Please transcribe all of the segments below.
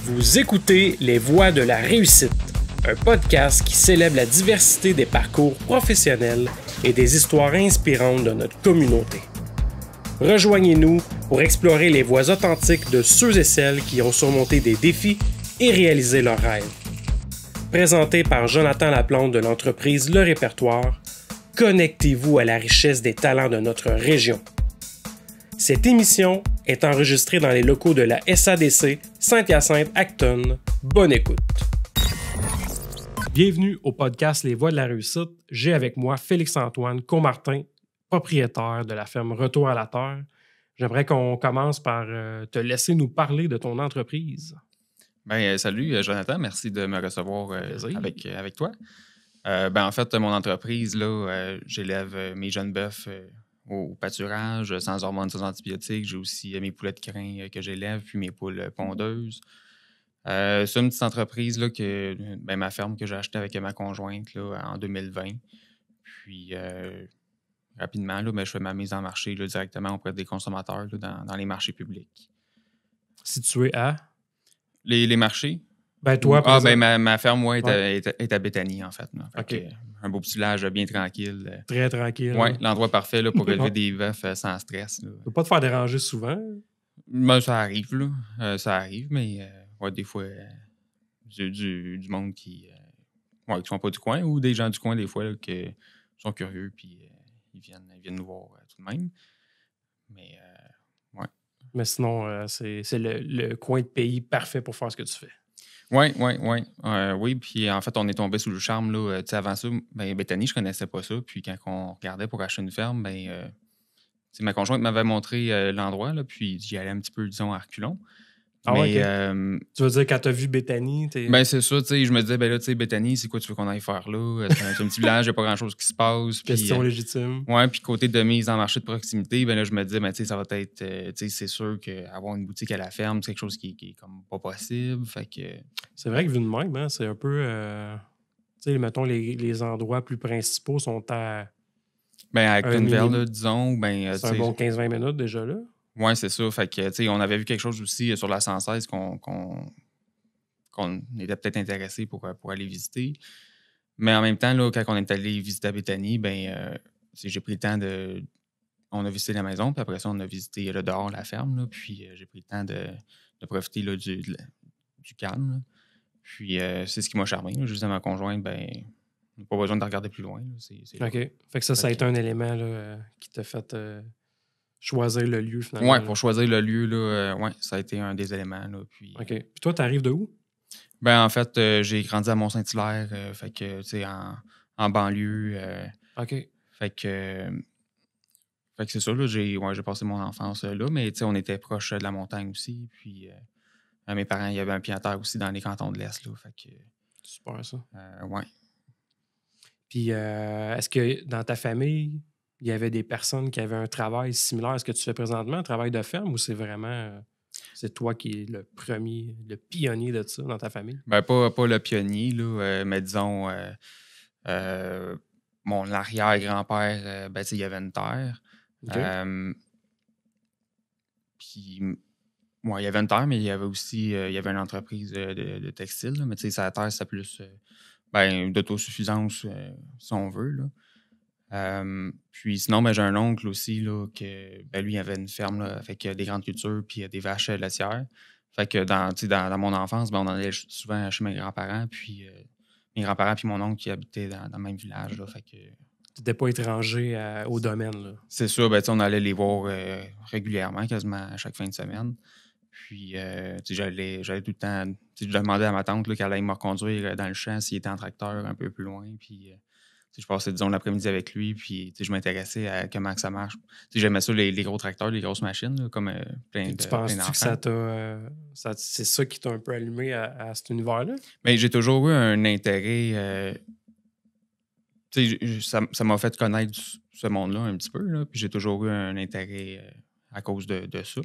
Vous écoutez Les Voix de la réussite, un podcast qui célèbre la diversité des parcours professionnels et des histoires inspirantes de notre communauté. Rejoignez-nous pour explorer les voies authentiques de ceux et celles qui ont surmonté des défis et réalisé leurs rêves. Présenté par Jonathan Laplante de l'entreprise Le Répertoire, connectez-vous à la richesse des talents de notre région. Cette émission est enregistrée dans les locaux de la SADC Saint-Hyacinthe-Acton. Bonne écoute. Bienvenue au podcast Les Voix de la réussite. J'ai avec moi Félix-Antoine Comartin, propriétaire de la ferme Retour à la Terre. J'aimerais qu'on commence par te laisser nous parler de ton entreprise. Salut Jonathan, merci de me recevoir avec toi. En fait, mon entreprise, là, j'élève mes jeunes bœufs au pâturage, sans hormones, sans antibiotiques. J'ai aussi mes poulets de crin que j'élève, puis mes poules pondeuses. C'est une petite entreprise là, ma ferme que j'ai achetée avec ma conjointe là, en 2020. Puis rapidement, là, je fais ma mise en marché là, directement auprès des consommateurs là, dans les marchés publics. Situé à? Les marchés? Toi, ma ferme, est à Béthanie, en fait. Okay. Un beau petit village bien tranquille. Très tranquille. Oui, l'endroit parfait là, pour élever des veufs sans stress. Tu ne peux pas te faire déranger souvent? Ça arrive, là. Ça arrive, mais des fois, du monde qui ne sont pas du coin ou des gens du coin, des fois, là, qui sont curieux puis ils viennent nous voir tout de même. Mais, Mais sinon, c'est le coin de pays parfait pour faire ce que tu fais. Oui, puis en fait, on est tombé sous le charme. Là, avant ça, Béthanie, je connaissais pas ça. Puis quand on regardait pour acheter une ferme, ma conjointe m'avait montré l'endroit, là, puis j'y allais un petit peu, disons, à reculons. Okay. Tu veux dire, quand tu as vu Béthanie, c'est ça, je me disais, Béthanie, c'est quoi tu veux qu'on aille faire là? C'est un petit village, il n'y a pas grand-chose qui se passe. Question légitime. Oui, puis côté de mise en marché de proximité, là, je me disais, ça va être, c'est sûr qu'avoir une boutique à la ferme, c'est quelque chose qui est comme pas possible. Fait que... C'est vrai que vu de même, hein, c'est un peu, mettons, les endroits plus principaux sont à... à Actonville, disons. C'est un bon 15-20 minutes déjà là. Oui, c'est ça. Fait que, on avait vu quelque chose aussi sur la 116 qu'on était peut-être intéressé pour aller visiter. Mais en même temps, là, quand on est allé visiter à Béthanie, j'ai pris le temps de... On a visité la maison, puis après ça, on a visité le dehors, la ferme. Là, puis j'ai pris le temps de profiter là, du calme. Là. Puis c'est ce qui m'a charmé. Là. Je disais à ma conjointe, on n'a pas besoin de regarder plus loin. Là. C'est OK. Fait que ça a été un élément là, qui t'a fait... choisir le lieu, finalement. Oui, pour choisir le lieu, là, ça a été un des éléments. Là, puis, OK. Puis toi, tu arrives de où? En fait, j'ai grandi à Mont-Saint-Hilaire, fait que, tu sais, en banlieue. OK. Fait que c'est ça, là, j'ai passé mon enfance là, mais, tu sais, on était proche de la montagne aussi, puis mes parents, il y avait un pied à terre aussi dans les cantons de l'Est, là, fait que... Super, ça. Ouais. Puis, est-ce que dans ta famille... il y avait des personnes qui avaient un travail similaire à ce que tu fais présentement, un travail de ferme, ou c'est vraiment... c'est toi qui es le premier, le pionnier de ça dans ta famille? Pas le pionnier, là, mais disons... mon arrière-grand-père, il y avait une terre. Okay. Puis... il y avait une terre, mais il y avait aussi... il y avait une entreprise de textile, là, mais tu sais, sa terre, c'est plus... d'autosuffisance, si on veut, là. Puis sinon, j'ai un oncle aussi là, que lui, il avait une ferme là, avec des grandes cultures puis des vaches laitières. Fait que dans mon enfance, on allait souvent chez mes grands-parents, puis mes grands-parents puis mon oncle qui habitaient dans le même village. Là, fait que... Tu n'étais pas étranger au domaine, là. C'est ça, on allait les voir régulièrement, quasiment à chaque fin de semaine. Puis j'allais tout le temps. Je demandais à ma tante là, qu'elle allait me reconduire dans le champ s'il était en tracteur un peu plus loin. Puis je passais, disons, l'après-midi avec lui, puis je m'intéressais à comment que ça marche. J'aimais ça, les gros tracteurs, les grosses machines, là, comme plein d'enfants. Tu penses-tu que c'est ça qui t'a un peu allumé à cet univers-là? Mais j'ai toujours eu un intérêt... ça m'a fait connaître ce monde-là un petit peu, là, puis j'ai toujours eu un intérêt à cause de ça.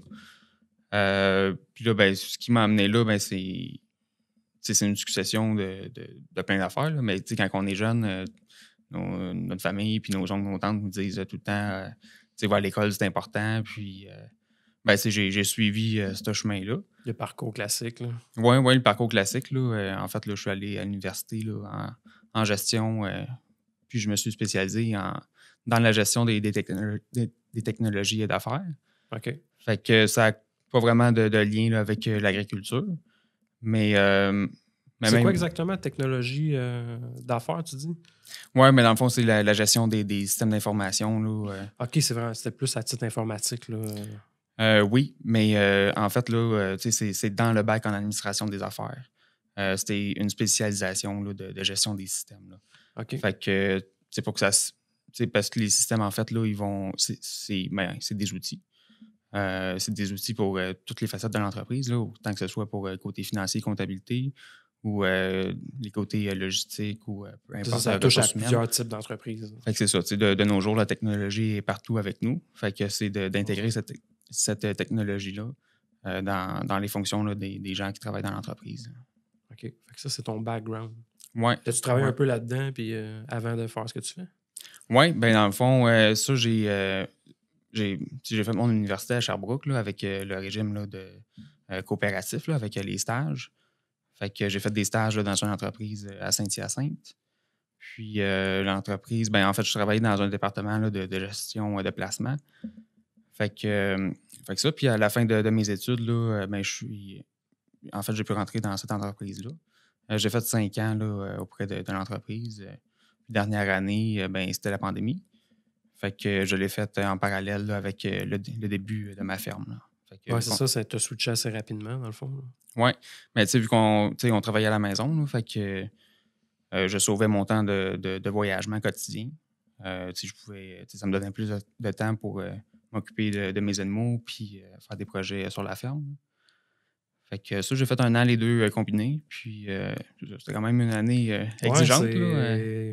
Puis là, ce qui m'a amené là, c'est une succession de plein d'affaires, là, mais quand on est jeune... notre famille puis nos oncles, nos tantes nous disent tout le temps, va à l'école, c'est important, puis Ben, j'ai suivi ce chemin-là. Le parcours classique, là. Oui, le parcours classique. Là, en fait, là, je suis allé à l'université là, en gestion, puis je me suis spécialisé dans la gestion des technologies d'affaires. OK. Fait que ça n'a pas vraiment de lien là, avec l'agriculture. Mais C'est même... quoi exactement technologie d'affaires, tu dis? Oui, mais dans le fond, c'est la gestion des systèmes d'information. Là, OK, c'est vrai, c'était plus à titre informatique, là. oui, mais en fait, là, c'est dans le bac en administration des affaires. C'était une spécialisation là, de gestion des systèmes. Là. OK. Fait que c'est pour que ça parce que les systèmes, en fait, là, ils vont. C'est des outils. C'est des outils pour toutes les facettes de l'entreprise, là, autant que ce soit pour côté financier, comptabilité, ou les côtés logistiques, ou peu importe. Ça touche à plusieurs types d'entreprises. Fait que c'est ça. De nos jours, la technologie est partout avec nous. Fait que c'est d'intégrer cette technologie-là dans les fonctions là, des gens qui travaillent dans l'entreprise. OK. Fait que ça, c'est ton background. Oui. As-tu travaillé un peu là-dedans puis avant de faire ce que tu fais? Oui, bien dans le fond, ça, j'ai fait mon université à Sherbrooke là, avec le régime là, de coopératif, là, avec les stages. Fait que j'ai fait des stages là, dans une entreprise à Saint-Hyacinthe. Puis l'entreprise, ben en fait, je travaillais dans un département là, de gestion de placement. Fait que ça, puis à la fin de mes études, là, ben, j'ai pu rentrer dans cette entreprise-là. J'ai fait 5 ans là, auprès de l'entreprise. Dernière année, ben, c'était la pandémie. Fait que je l'ai fait en parallèle là, avec le début de ma ferme. Oui, c'est ça t'a switché assez rapidement, dans le fond. Oui, mais tu sais, vu qu'on travaillait à la maison, là, fait que je sauvais mon temps de voyagement quotidien. Ça me donnait plus de temps pour m'occuper de mes animaux puis faire des projets sur la ferme. Fait que ça, j'ai fait 1 an les deux combinés. Puis c'était quand même une année exigeante.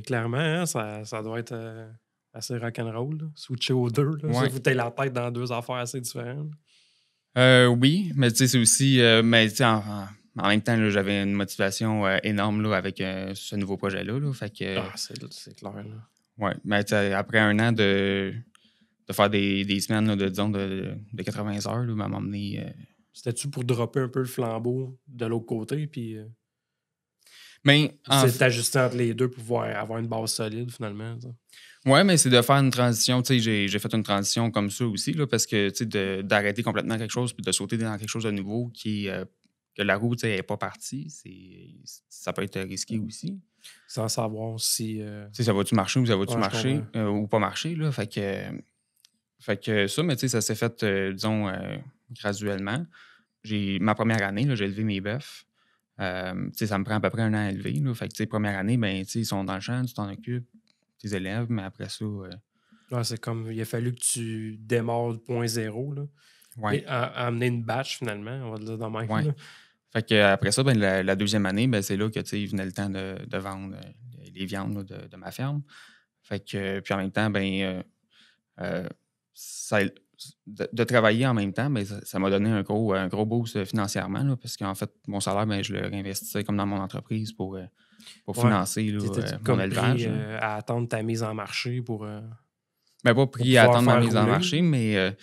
Clairement, hein, ça doit être assez rock'n'roll. Switcher aux deux. Là. Ouais. Vous t'es la tête dans 2 affaires assez différentes. Oui, mais tu sais, c'est aussi. Mais tu sais, en même temps, là, j'avais une motivation énorme là, avec ce nouveau projet-là. Là, fait que, c'est clair. Là. Ouais, mais après 1 an de faire des semaines là, de 80 heures, là, m'a emmené. C'était-tu pour dropper un peu le flambeau de l'autre côté, puis c'est t'ajuster entre les deux pour pouvoir avoir une base solide, finalement? Oui, mais c'est de faire une transition. Tu sais, j'ai fait une transition comme ça aussi, là, parce que, tu sais, d'arrêter complètement quelque chose puis de sauter dans quelque chose de nouveau que la roue, tu sais, n'est pas partie, ça peut être risqué aussi. Sans savoir si... Tu sais, ça va-tu marcher ou ça va-tu marcher ou pas marcher, là? Fait que ça, mais tu sais, ça s'est fait, disons, graduellement. Ma première année, là, j'ai élevé mes bœufs. Tu sais, ça me prend à peu près 1 an à élever, là. Fait que, tu sais, première année, ben, tu sais, ils sont dans le champ, tu t'en occupes, tes élèves, mais après ça... c'est comme, il a fallu que tu démarres de 0.0, là. Ouais. Et amener une batch, finalement, on va le dire dans ma ouais. Fait que après ça, ben, la deuxième année, ben, c'est là que, tu sais, il venait le temps de vendre les viandes là, de ma ferme. Fait que, puis en même temps, ben... de travailler en même temps, ben, ça m'a donné un gros boost financièrement, là, parce qu'en fait, mon salaire, ben, je le réinvestissais comme dans mon entreprise pour financer là, mon élevage. À attendre ta mise en marché pour... Ben, pas pris à attendre ma mise en marché, mais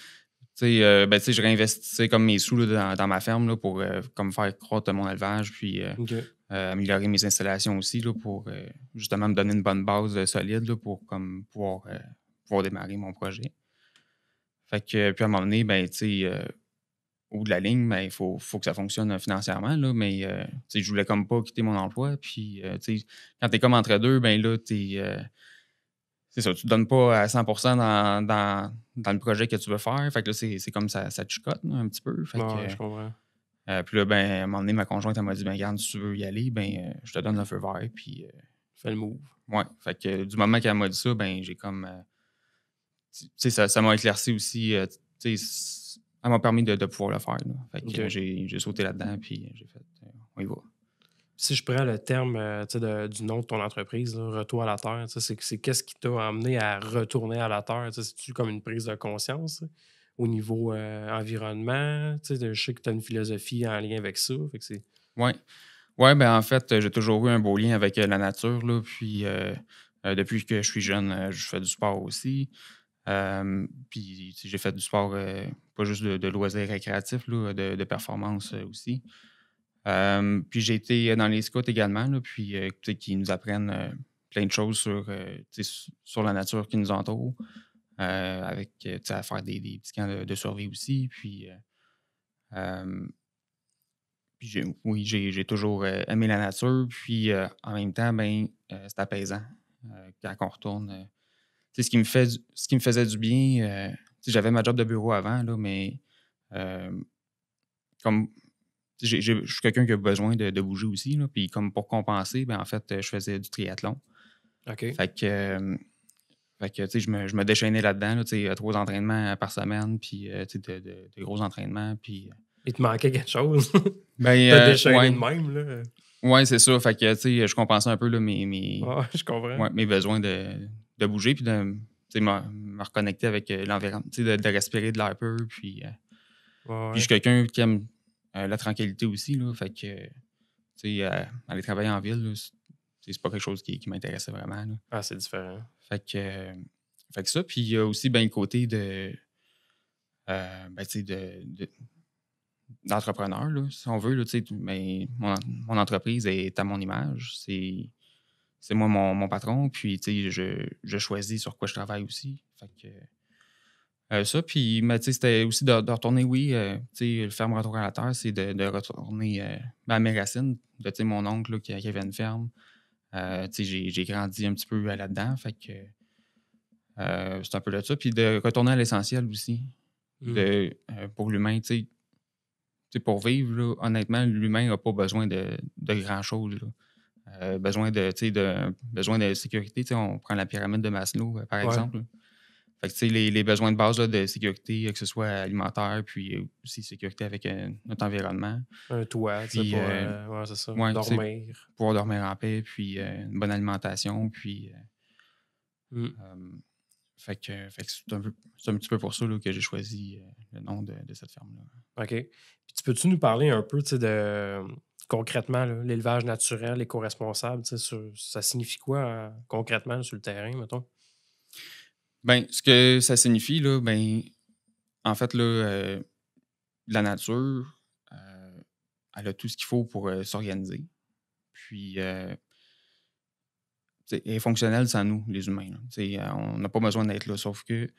je réinvestissais comme mes sous là, dans ma ferme là, pour comme faire croître mon élevage, puis améliorer mes installations aussi là, pour justement me donner une bonne base solide là, pour comme, pouvoir démarrer mon projet. Fait que, puis à un moment donné, ben, au bout de la ligne, ben, il faut que ça fonctionne financièrement, là, mais je voulais comme pas quitter mon emploi. Puis, quand t'es comme entre deux, ben là, c'est ça, tu te donnes pas à 100% dans le projet que tu veux faire. Fait que là, c'est comme ça te chicote là, un petit peu. Fait que, je comprends. puis là, ben, à un moment donné, ma conjointe, elle m'a dit, ben, regarde, si tu veux y aller, ben, je te donne le feu vert. Puis, fais le move. Ouais. Fait que du moment qu'elle m'a dit ça, ben, j'ai comme... ça m'a éclairci aussi. Elle m'a permis de pouvoir le faire. Là. Fait que j'ai sauté là-dedans, puis j'ai fait on y va. Si je prends le terme du nom de ton entreprise, là, Retour à la Terre, c'est qu'est-ce qui t'a amené à retourner à la Terre? C'est-tu comme une prise de conscience au niveau environnement? Je sais que tu as une philosophie en lien avec ça. Oui. Ouais, ben en fait, j'ai toujours eu un beau lien avec la nature. Là, puis depuis que je suis jeune, je fais du sport aussi. Puis j'ai fait du sport pas juste de loisirs récréatifs, là, de performance aussi. Puis j'ai été dans les scouts également, là, puis qui nous apprennent plein de choses sur la nature qui nous entoure, avec à faire des petits camps de survie aussi. Puis j'ai toujours aimé la nature, puis en même temps, c'est apaisant quand on retourne. Ce qui me faisait du bien, j'avais ma job de bureau avant, là, mais comme je suis quelqu'un qui a besoin de bouger aussi, là, puis comme pour compenser, en fait, je faisais du triathlon. OK. Fait que je me déchaînais là-dedans, là, 3 entraînements par semaine, puis de gros entraînements, puis... Il te manquait quelque chose? Ben, T'as déchaîné ouais. de même, là? Ouais, c'est ça. Fait que, je compensais un peu là, Je comprends. mes besoins de bouger, puis de me reconnecter avec l'environnement, de respirer de l'air pur, puis je suis quelqu'un qui aime la tranquillité aussi, là, fait que, aller travailler en ville, là, c'est pas quelque chose qui m'intéressait vraiment, là. Ah, c'est différent. Fait que ça, puis il y a aussi le côté d'entrepreneur, là, si on veut, là, mon entreprise est à mon image, c'est moi mon patron, puis je choisis sur quoi je travaille aussi. Fait que ça, puis c'était aussi de retourner, oui, le ferme retour à la terre, c'est de retourner à mes racines, de mon oncle là, qui avait une ferme. J'ai grandi un petit peu là-dedans, fait que c'est un peu de ça. Puis de retourner à l'essentiel aussi, pour l'humain, pour vivre, là, honnêtement, l'humain n'a pas besoin de grand-chose, là. Besoin de sécurité. On prend la pyramide de Maslow, par exemple. Fait que, les besoins de base là, de sécurité, que ce soit alimentaire, puis aussi sécurité avec notre environnement. Un toit, puis, c'est ça. Dormir. Pouvoir dormir en paix, puis une bonne alimentation, puis... Fait que c'est un petit peu pour ça là, que j'ai choisi le nom de cette ferme-là. OK. Puis tu peux-tu nous parler un peu de concrètement l'élevage naturel, éco-responsable, ça signifie quoi concrètement sur le terrain, mettons? Ce que ça signifie, là, en fait, là, la nature, elle a tout ce qu'il faut pour s'organiser. Puis, elle est fonctionnelle sans nous, les humains. Là. On n'a pas besoin d'être là, sauf que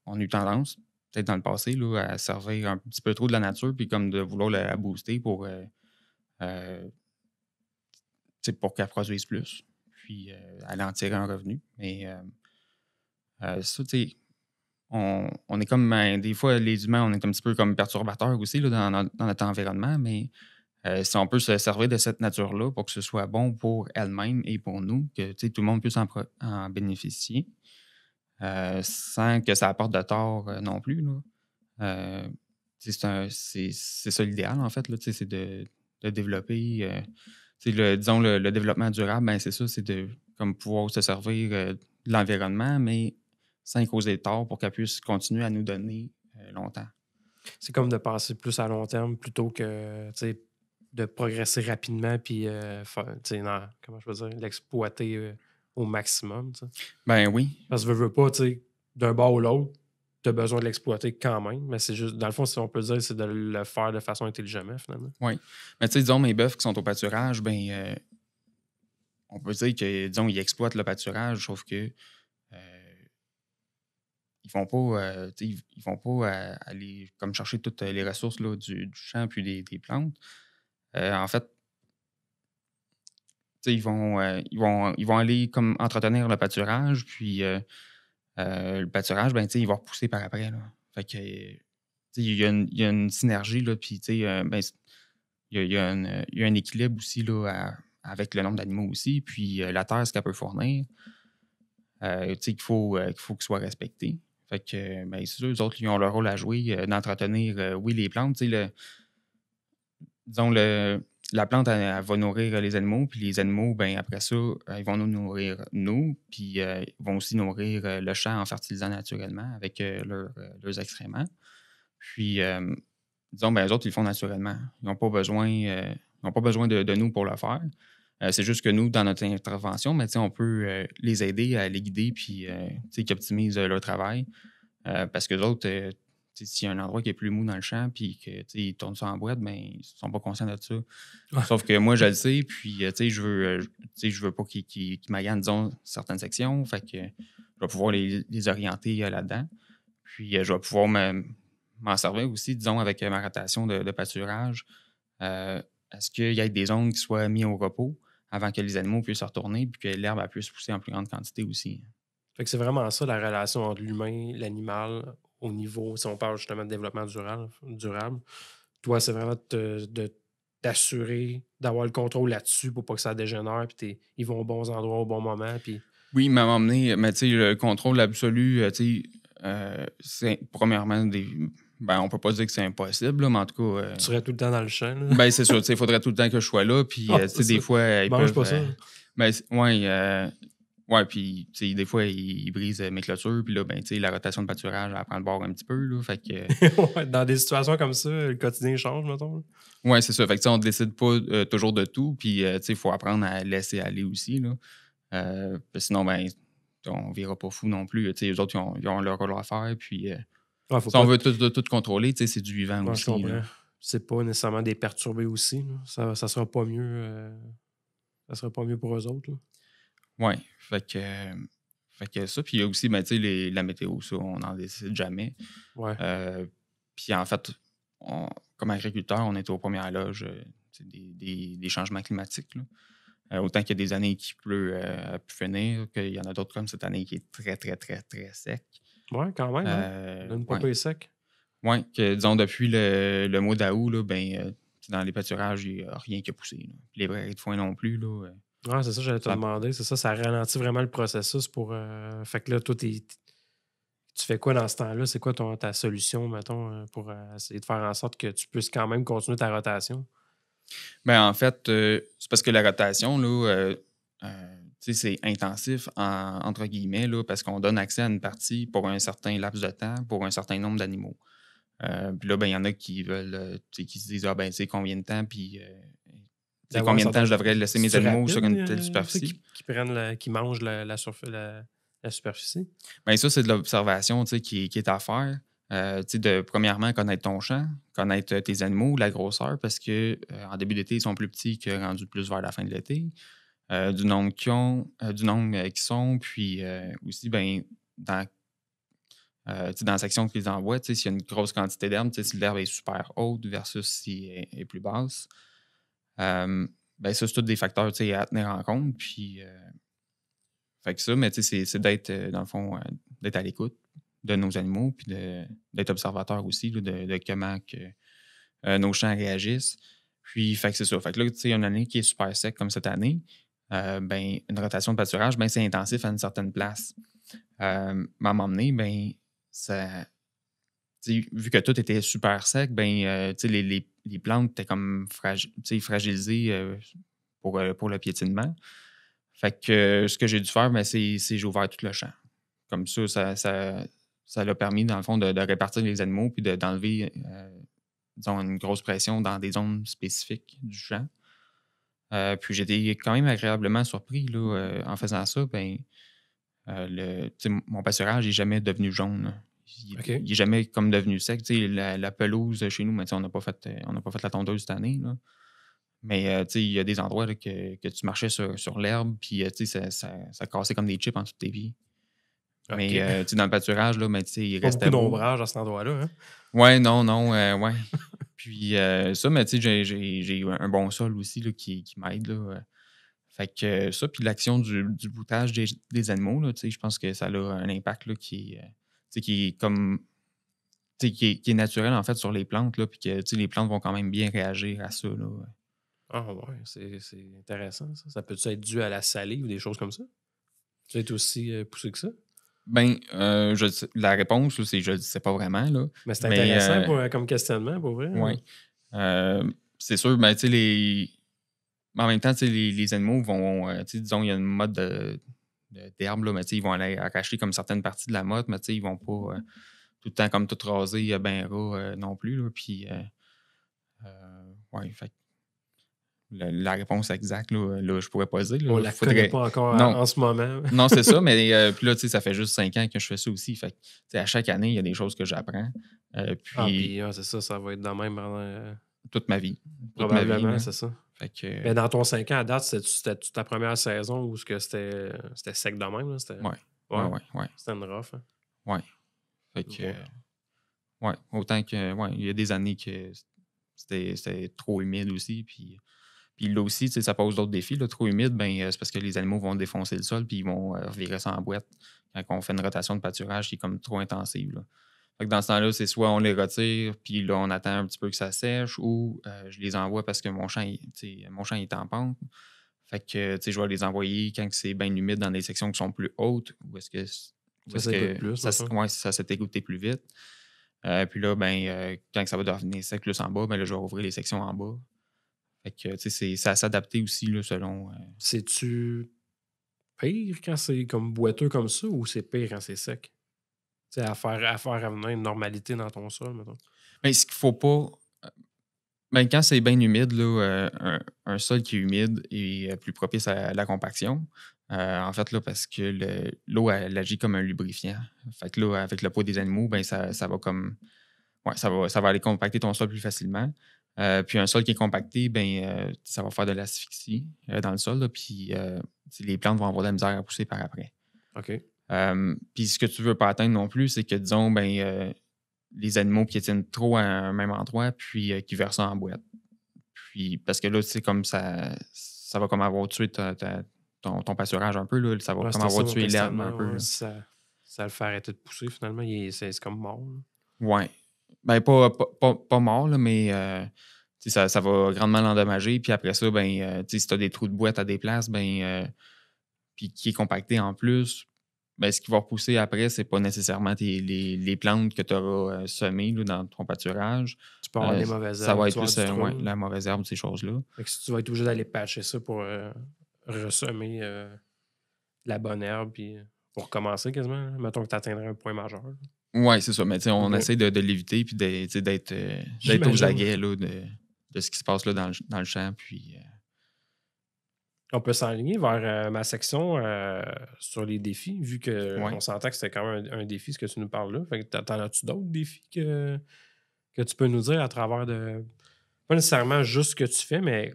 on a eu tendance, peut-être dans le passé, là, à servir un petit peu trop de la nature, puis comme de vouloir la booster pour qu'elle produise plus, puis aller en tirer un revenu. Mais ça, on est comme, des fois, les humains, on est un petit peu comme perturbateurs aussi là, dans notre environnement, mais si on peut se servir de cette nature-là pour que ce soit bon pour elle-même et pour nous, que tout le monde puisse en bénéficier, sans que ça apporte de tort non plus. Là. C'est ça l'idéal, en fait, là, c'est de développer, disons, le développement durable, c'est ça, c'est de comme pouvoir se servir de l'environnement, mais sans causer de tort pour qu'elle puisse continuer à nous donner longtemps. C'est comme de penser plus à long terme plutôt que de progresser rapidement puis comment je peux dire, l'exploiter au maximum. T'sais. Oui. Parce que veux pas, d'un bord ou l'autre, tu as besoin de l'exploiter quand même, mais c'est juste, dans le fond, si on peut dire, c'est de le faire de façon intelligente, finalement. Oui. Mais disons, mes bœufs qui sont au pâturage, on peut dire que, disons, ils exploitent le pâturage, sauf que ils vont pas aller comme chercher toutes les ressources là, du champ puis des plantes. En fait, ils vont aller comme entretenir le pâturage, puis le pâturage, il va repousser par après. Là. Fait que il y a une synergie, là, puis il y a un équilibre aussi là, avec le nombre d'animaux aussi, puis la terre, ce qu'elle peut fournir, qu'il faut qu'il soit respecté. Fait que, c'est sûr, eux autres, ils ont leur rôle à jouer, d'entretenir, les plantes. Disons, la plante, elle va nourrir les animaux, puis les animaux, après ça, ils vont nous nourrir, nous, puis ils vont aussi nourrir le champ en fertilisant naturellement avec leurs excréments. Puis, disons, eux autres, ils le font naturellement. Ils n'ont pas besoin, de nous pour le faire. C'est juste que nous, dans notre intervention, on peut les aider à les guider puis qu'ils optimisent leur travail. Parce que les autres, s'il y a un endroit qui est plus mou dans le champ, puis qu'ils tournent ça en boîte, ben, ils sont pas conscients de ça. Ouais. Sauf que moi, je le sais, puis je veux pas qu'ils maganent, disons, certaines sections. Fait que je vais pouvoir les orienter là-dedans. Puis je vais pouvoir m'en servir aussi, disons, avec ma rotation de pâturage. Est-ce qu'il y a des zones qui soient mises au repos avant que les animaux puissent retourner, puis que l'herbe puisse pousser en plus grande quantité aussi. Fait que c'est vraiment ça, la relation entre l'humain et l'animal au niveau, si on parle justement de développement durable. Toi, c'est vraiment de t'assurer d'avoir le contrôle là-dessus pour pas que ça dégénère, puis ils vont aux bons endroits au bon moment. Puis... Oui, mais à un moment donné, mais le contrôle absolu, c'est premièrement Ben, on peut pas dire que c'est impossible, là, mais en tout cas. Tu serais tout le temps dans le champ. Là. Ben, c'est sûr, il faudrait tout le temps que je sois là. Puis, des fois, ils mange peuvent. Pas ça. Ben, ouais, puis, des fois, ils brisent mes clôtures. Puis là, ben, la rotation de pâturage, elle prend le bord un petit peu. Là, fait que. Ouais, dans des situations comme ça, le quotidien change, mettons. Oui, c'est ça. Fait que, on ne décide pas toujours de tout. Puis, il faut apprendre à laisser aller aussi. Là. Sinon, ben, on ne verra pas fou non plus. Les autres, ils ont leur rôle à faire. Puis. Si on veut tout contrôler, c'est du vivant aussi. C'est pas nécessairement des perturbés aussi. Là. Ça sera pas mieux. Ça sera pas mieux pour eux autres. Oui. Fait que ça. Puis il y a aussi la météo, ça, on n'en décide jamais. Ouais. Puis en fait, comme agriculteur, on est aux premières loges des changements climatiques. Là. Autant qu'il y a des années qui pleut à pu finir, qu'il y en a d'autres comme cette année qui est très, très, très, très sec. Oui, quand même. Donne pas sec. Oui, disons, depuis le mois d'août, là, ben, dans les pâturages, il n'y a rien qui a poussé. Là. Les prairies de foin non plus. Là, c'est ça, j'allais te demander. C'est ça ralentit vraiment le processus pour. Fait que là, toi, tu fais quoi dans ce temps-là? C'est quoi ta solution, mettons, pour essayer de faire en sorte que tu puisses quand même continuer ta rotation? Ben, en fait, c'est parce que la rotation, là, c'est intensif, entre guillemets, là, parce qu'on donne accès à une partie pour un certain laps de temps, pour un certain nombre d'animaux. Puis là, ben, il y en a qui veulent, qui se disent, combien de temps, puis combien de temps je devrais laisser mes animaux sur une telle superficie. Qui mangent la superficie. Bien, ça, c'est de l'observation qui est à faire. De premièrement connaître ton champ, connaître tes animaux, la grosseur, parce que en début d'été, ils sont plus petits que rendus plus vers la fin de l'été. Du nombre qui sont, puis aussi, ben, dans la section qu'ils envoient, s'il y a une grosse quantité d'herbe, si l'herbe est super haute versus si elle est plus basse, ben, ça, c'est tous des facteurs à tenir en compte. Puis, fait que ça, mais c'est d'être, dans le fond, d'être à l'écoute de nos animaux, puis d'être observateur aussi là, de comment que, nos champs réagissent. Puis, fait que c'est ça. Fait que là, une année qui est super sec comme cette année, ben, une rotation de pâturage, ben, c'est intensif à une certaine place. À m'emmener, ben, ça, vu que tout était super sec, ben, les plantes étaient comme fragilisées pour le piétinement. Fait que ce que j'ai dû faire, ben, c'est j'ai ouvert tout le champ. Comme ça l'a permis, dans le fond, de répartir les animaux puis d'enlever, disons, une grosse pression dans des zones spécifiques du champ. Puis j'étais quand même agréablement surpris là, en faisant ça. Ben, mon pâturage n'est jamais devenu jaune. Là. Il n'est jamais comme devenu sec. La pelouse chez nous, mais on n'a pas fait la tondeuse cette année. Là. Mais il y a des endroits là, que tu marchais sur l'herbe, puis ça cassait comme des chips en dessous de tes pieds. Okay. Mais dans le pâturage, là, il restait beaucoup d'ombrage à cet endroit-là. Hein? Ouais, non, ouais. Puis ça, mais j'ai eu un bon sol aussi là, qui m'aide. Là. Fait que ça, puis l'action du boutage des animaux, là, je pense que ça a un impact là, qui est comme qui est naturel en fait sur les plantes, là, puis que les plantes vont quand même bien réagir à ça. Là. Ah ouais, c'est intéressant ça. Ça peut-être être dû à la salive ou des choses comme ça? Tu es aussi poussé que ça? Ben, la réponse, là, c'est je ne sais pas vraiment. Là. Mais c'est intéressant comme questionnement, pour vrai. Oui. C'est sûr, ben, tu sais, en même temps, les animaux vont, disons, il y a une mode d'herbe, mais ils vont aller arracher comme certaines parties de la motte, mais ils vont pas tout le temps comme tout raser ben ras non plus. Là, puis, ouais, fait la réponse exacte, là, je pourrais pas le dire. On Là, la connaît pas encore non. en ce moment. Non, c'est ça, mais puis là, ça fait juste 5 ans que je fais ça aussi. Fait que, à chaque année, il y a des choses que j'apprends. Puis c'est ça, ça va être dans même toute ma vie. Probablement, c'est ça. Fait que, mais dans ton 5 ans à date, c'était ta première saison où c'était sec de même? Là? Ouais. C'était une rough. Hein? Ouais. Fait que, ouais, autant que, il y a des années que c'était trop humide aussi. Puis là aussi, ça pose d'autres défis. Là, trop humide, c'est parce que les animaux vont défoncer le sol puis ils vont revirer ça en boîte quand on fait une rotation de pâturage qui est comme trop intensive. Là. Fait que dans ce temps-là, c'est soit on les retire puis là, on attend un petit peu que ça sèche ou je les envoie parce que mon champ est en pente. Fait que je vais les envoyer quand c'est bien humide dans des sections qui sont plus hautes ou est-ce que ça s'est égoutté plus vite. Puis là, quand ça va devenir sec plus en bas, là, je vais ouvrir les sections en bas. Fait que, c'est à s'adapter aussi, là, selon... C'est-tu pire quand c'est comme boiteux comme ça ou c'est pire quand c'est sec? À faire amener une normalité dans ton sol, mettons. Ce qu'il faut pas... quand c'est bien humide, là, un sol qui est humide est plus propice à la compaction. En fait, là, parce que l'eau, elle agit comme un lubrifiant. Fait que là, avec le poids des animaux, ça va comme... Ouais, ça va aller compacter ton sol plus facilement. Puis un sol qui est compacté, ça va faire de l'asphyxie dans le sol. Là, puis les plantes vont avoir de la misère à pousser par après. OK. Puis ce que tu ne veux pas atteindre non plus, c'est que, disons, les animaux qui tiennent trop à un même endroit, puis qui versent ça en boîte. Puis, parce que là, c'est comme ça va comme avoir tué ton pâturage un peu. Là, ça va comme avoir tué l'herbe un peu. Ça le fait arrêter de pousser, finalement. C'est comme mort. Là. Ouais. Pas mort, là, mais ça va grandement l'endommager. Puis après ça, si tu as des trous de boîte à des places, puis qui est compacté en plus, ce qui va repousser après, c'est pas nécessairement les plantes que tu auras semées là, dans ton pâturage. Tu peux avoir des mauvaises herbes. Ça va être plus la mauvaise herbe, ces choses-là. Fait que si tu vas être obligé d'aller patcher ça pour ressemer la bonne herbe, puis pour recommencer quasiment. Mettons que tu atteindrais un point majeur. Oui, c'est ça. Mais on essaie de l'éviter puis d'être aux aguets là, de ce qui se passe là, dans le champ. Puis, on peut s'enligner vers ma section sur les défis, vu qu'on s'entend que c'était quand même un défi, ce que tu nous parles là. Fait que t'en as-tu d'autres défis que tu peux nous dire à travers de... Pas nécessairement juste ce que tu fais, mais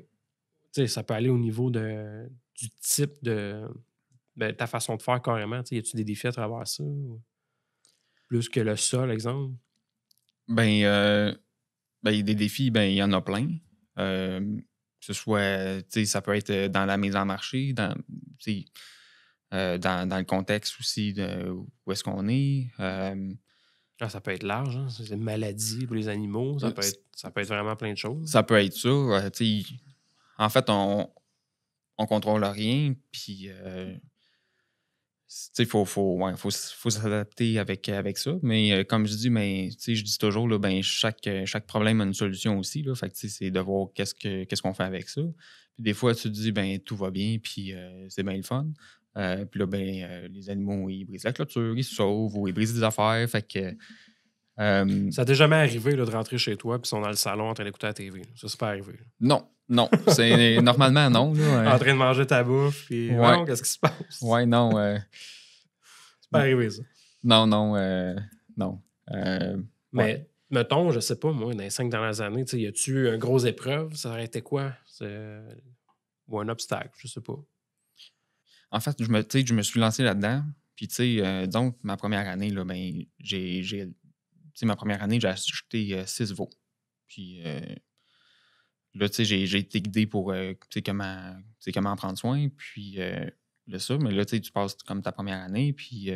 ça peut aller au niveau du type de ta façon de faire carrément. Y a-tu des défis à travers ça? Plus que le sol, exemple? Il y a des défis, il y en a plein. Que ce soit, ça peut être dans la mise en marché, dans le contexte aussi de où est-ce qu'on est. Ça peut être large, hein? C'est une maladie pour les animaux. Ça peut être vraiment plein de choses. Ça peut être ça. En fait, on contrôle rien, puis il faut s'adapter avec ça. Mais comme je dis, je dis toujours, là, chaque problème a une solution aussi. Là, fait que c'est de voir qu'est-ce qu'on fait avec ça. Puis des fois, tu te dis, tout va bien, puis c'est bien le fun. Puis là, les animaux, ils brisent la clôture, ils se sauvent ou ils brisent des affaires. Fait que... ça t'est jamais arrivé là, de rentrer chez toi puis ils sont dans le salon en train d'écouter la TV? Là. Ça, c'est pas arrivé. Là. Non. C'est normalement non. Là, en train de manger ta bouffe puis qu'est-ce qui se passe? Ouais, non. c'est pas arrivé, ça. Non. Mais mettons, je sais pas, moi, dans les 5 dernières années, y a-tu eu une grosse épreuve? Ça aurait été quoi? Ou un obstacle, je sais pas. En fait, je me suis lancé là-dedans. Puis, donc, ma première année, là, ma première année, j'ai acheté 6 veaux. Puis là, j'ai été guidé pour comment en prendre soin. Puis ça, mais là, tu passes comme ta première année, puis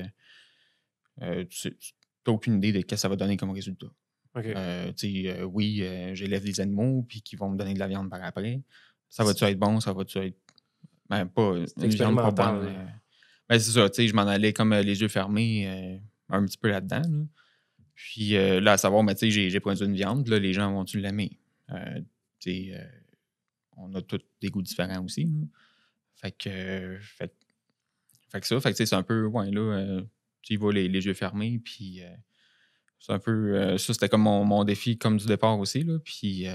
tu n'as aucune idée de ce que ça va donner comme résultat. Okay. Oui, j'élève des animaux, puis qui vont me donner de la viande par après. Ça va-tu être bon? Ça va-tu être... pas une viande pas bonne. C'est ça, je m'en allais comme les yeux fermés un petit peu là-dedans. Là. Puis là, à savoir, j'ai produit une viande, là, les gens vont-tu l'aimer? On a tous des goûts différents aussi. Là. Fait que c'est un peu, tu y vas les yeux fermés, puis c'est un peu, ça c'était comme mon défi comme du départ aussi, là, puis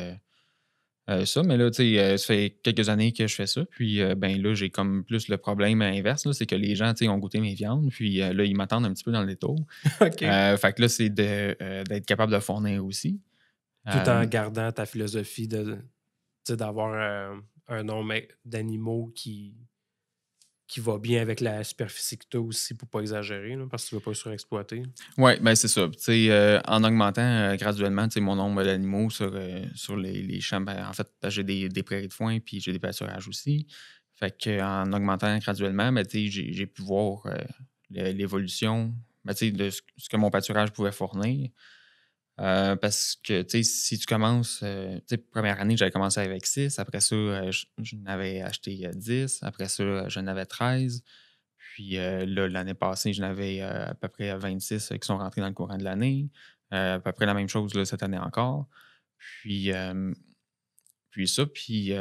ça. Mais là, tu sais, ça fait quelques années que je fais ça. Puis, ben là, j'ai comme plus le problème inverse, là, c'est que les gens, tu sais, ont goûté mes viandes. Puis là, ils m'attendent un petit peu dans le détour. OK. Fait que là, c'est d'être capable de fournir aussi. Tout en gardant ta philosophie d'avoir un nombre d'animaux qui va bien avec la superficie que tu as aussi pour pas exagérer, là, parce que tu ne veux pas surexploiter. Oui, ben c'est ça. Tu sais, en augmentant graduellement, tu sais, mon nombre d'animaux sur les champs, ben, en fait, j'ai des prairies de foin puis j'ai des pâturages aussi. Fait qu'en augmentant graduellement, ben, tu sais, j'ai pu voir l'évolution, ben, tu sais, de ce que mon pâturage pouvait fournir. Parce que, tu sais, si tu commences, tu sais, première année, j'avais commencé avec 6. Après ça, je n'avais acheté 10. Après ça, j'en avais 13. Puis là, l'année passée, j'en avais à peu près 26 qui sont rentrés dans le courant de l'année. À peu près la même chose là, cette année encore. Puis, puis tu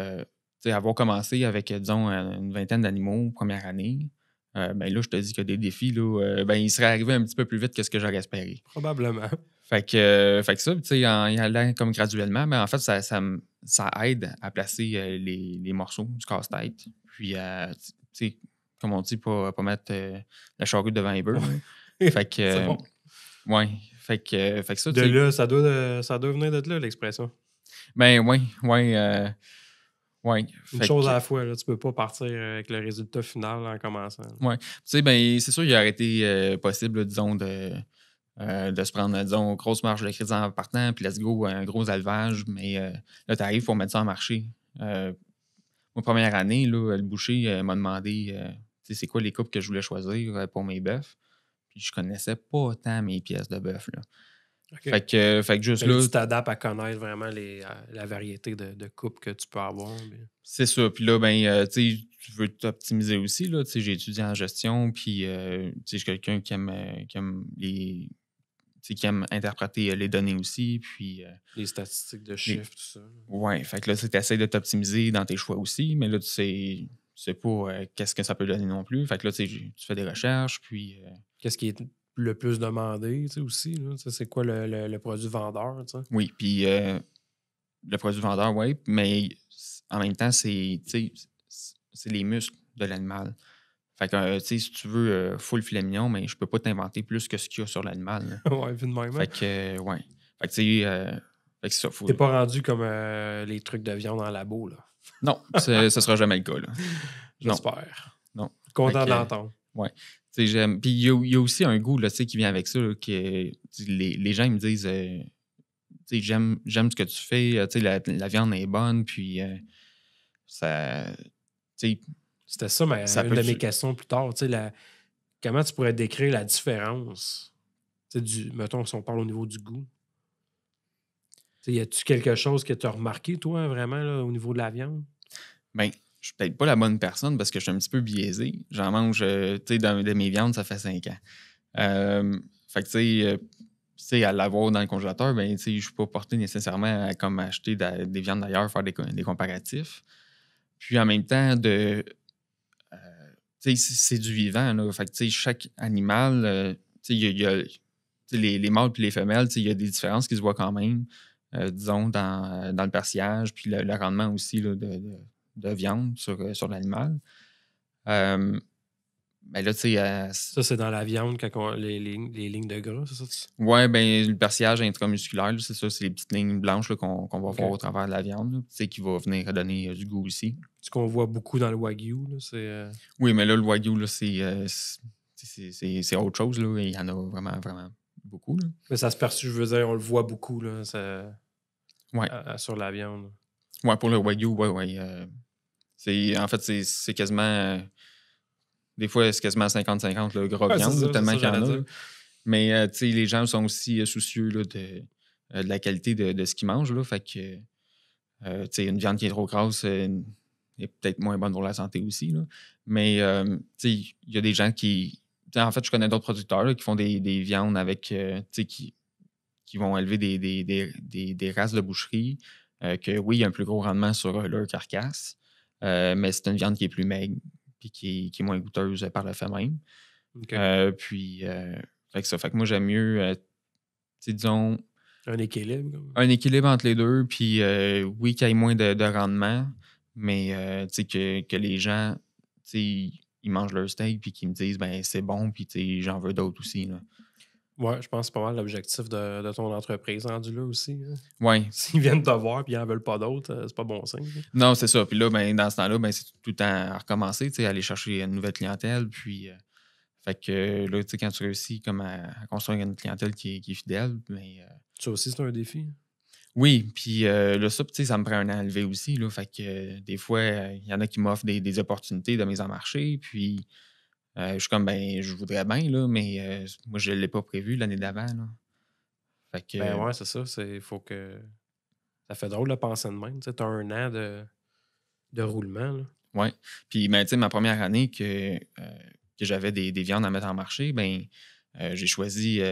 sais, avoir commencé avec, disons, une vingtaine d'animaux première année, ben là, je te dis que des défis, là, ben, ils seraient arrivés un petit peu plus vite que ce que j'aurais espéré. Probablement. Fait que ça, tu sais, en y allant comme graduellement, mais en fait, ça aide à placer les morceaux du casse-tête. Puis, tu sais, comme on dit, pas mettre la charrue devant les bœufs. Fait que, C'est bon. ouais. Fait que ça, De tu sais. là, ça doit venir de là, l'expression. Ben, ouais. Ouais. Une Fait chose que, à la fois, là, tu peux pas partir avec le résultat final en commençant. ouais. Tu sais, ben, c'est sûr, il aurait été possible, là, disons, de se prendre, disons, grosse marge de crédit en partant, puis let's go, un gros élevage. Mais là, tu arrives pour mettre ça en marché. Ma première année, là, le boucher m'a demandé tu sais, c'est quoi les coupes que je voulais choisir pour mes bœufs. Puis je connaissais pas tant mes pièces de bœuf. Là. OK. Fait que juste Mais là, là, tu t'adaptes à connaître vraiment la variété de coupes que tu peux avoir. c'est ça. Puis là, ben, tu sais, tu veux t'optimiser aussi. Là. Tu sais, j'ai étudié en gestion, puis tu sais, je suis quelqu'un qui aime les. Tu sais, qui aime interpréter les données aussi. Puis, Les statistiques de chiffres, tout ça. ouais, fait que là, tu essaies de t'optimiser dans tes choix aussi, mais là, tu sais pas qu'est-ce que ça peut donner non plus. Fait que là, tu sais, tu fais des recherches, puis. Qu'est-ce qui est le plus demandé, tu sais, aussi, là? Tu sais, c'est quoi le produit vendeur, tu sais? Oui, puis le produit vendeur, oui, mais en même temps, tu sais, c'est les muscles de l'animal. Fait que, tu sais, si tu veux full filet mignon, mais je peux pas t'inventer plus que ce qu'il y a sur l'animal. Là. Ouais, vu de même. Fait que, ouais. Fait que, tu sais, fait que c'est ça. T'es pas rendu comme les trucs de viande en labo, là. Non, ce sera jamais le cas, là. J'espère. Non. Content de l'entendre. Ouais. Tu sais, j'aime. Puis il y a aussi un goût, là, tu sais, qui vient avec ça, là, que les gens ils me disent, tu sais, j'aime ce que tu fais, tu sais, la viande est bonne, puis ça, tu sais, C'était ça, mais ça une peut de mes tu- questions plus tard. Tu sais, comment tu pourrais décrire la différence? Tu sais, mettons, si on parle au niveau du goût. Tu sais, y a-tu quelque chose que tu as remarqué, toi, vraiment, là, au niveau de la viande? Ben, je suis peut-être pas la bonne personne parce que je suis un petit peu biaisé. J'en mange, tu sais, de mes viandes, ça fait 5 ans. Fait que, tu sais, à l'avoir dans le congélateur, ben, tu sais, je suis pas porté nécessairement à comme acheter des viandes d'ailleurs, faire des comparatifs. Puis en même temps, tu sais, c'est du vivant, là. Fait que, tu sais, chaque animal, tu sais, il y a tu sais, les mâles et les femelles, tu sais, il y a des différences qui se voient quand même, disons, dans le persillage, puis le rendement aussi là, de viande sur l'animal. Ben là, tu sais, Ça, c'est dans la viande, quand les lignes de gras, c'est ça? ouais, ben le persillage intramusculaire, là, c'est ça, c'est les petites lignes blanches là, qu'on va OK. voir au travers de la viande, là, tu sais, qui va venir donner du goût aussi. Ce qu'on voit beaucoup dans le Wagyu, là, c'est... Oui, mais là, le Wagyu, là, c'est autre chose, là. Il y en a vraiment, vraiment beaucoup, là. Mais ça se perçoit, je veux dire, on le voit beaucoup, là, Ouais. sur la viande. Ouais, pour le Wagyu, ouais. En fait, c'est quasiment. Des fois, c'est quasiment 50-50 le gras Ouais, viande, c'est ça, là, tellement c'est qu'il y ça, en a. j'allais Là. dire. Mais tu sais, les gens sont aussi soucieux là, de la qualité de ce qu'ils mangent. Là, fait que tu sais, une viande qui est trop grasse est peut-être moins bonne pour la santé aussi. Là. Mais tu sais, il y a des gens qui. En fait, je connais d'autres producteurs là, qui font des viandes avec. Tu sais, qui vont élever des races de boucherie. Que oui, il y a un plus gros rendement sur leur carcasse. Mais c'est une viande qui est plus maigre puis qui est moins goûteuse par le fait même. OK. Fait que ça. Fait que moi, j'aime mieux, tu sais, disons, Un équilibre. Un équilibre entre les deux, puis oui, qu'il y ait moins de rendement, mais que les gens, ils mangent leur steak puis qu'ils me disent ben c'est bon, puis j'en veux d'autres aussi. Là. Ouais, je pense que c'est pas mal l'objectif de ton entreprise rendu là aussi. Hein. Oui. S'ils viennent te voir et ils n'en veulent pas d'autres, c'est pas bon signe. Hein. Non, c'est ça. Puis là, dans ce temps-là, c'est tout le temps à recommencer, aller chercher une nouvelle clientèle. Puis, fait que là, quand tu réussis comme à construire une clientèle qui est fidèle, ça aussi, c'est un défi. Oui, puis là, ça me prend un an à lever aussi. Là, fait que des fois, il y en a qui m'offrent des opportunités de mise en marché. Puis, je suis comme, je voudrais bien, là, mais moi, je ne l'ai pas prévu l'année d'avant. Là. Fait que, ouais, c'est ça. Faut que. Ça fait drôle de penser de même. Tu as un an de roulement. Oui. Puis, ma première année que j'avais des viandes à mettre en marché, j'ai choisi.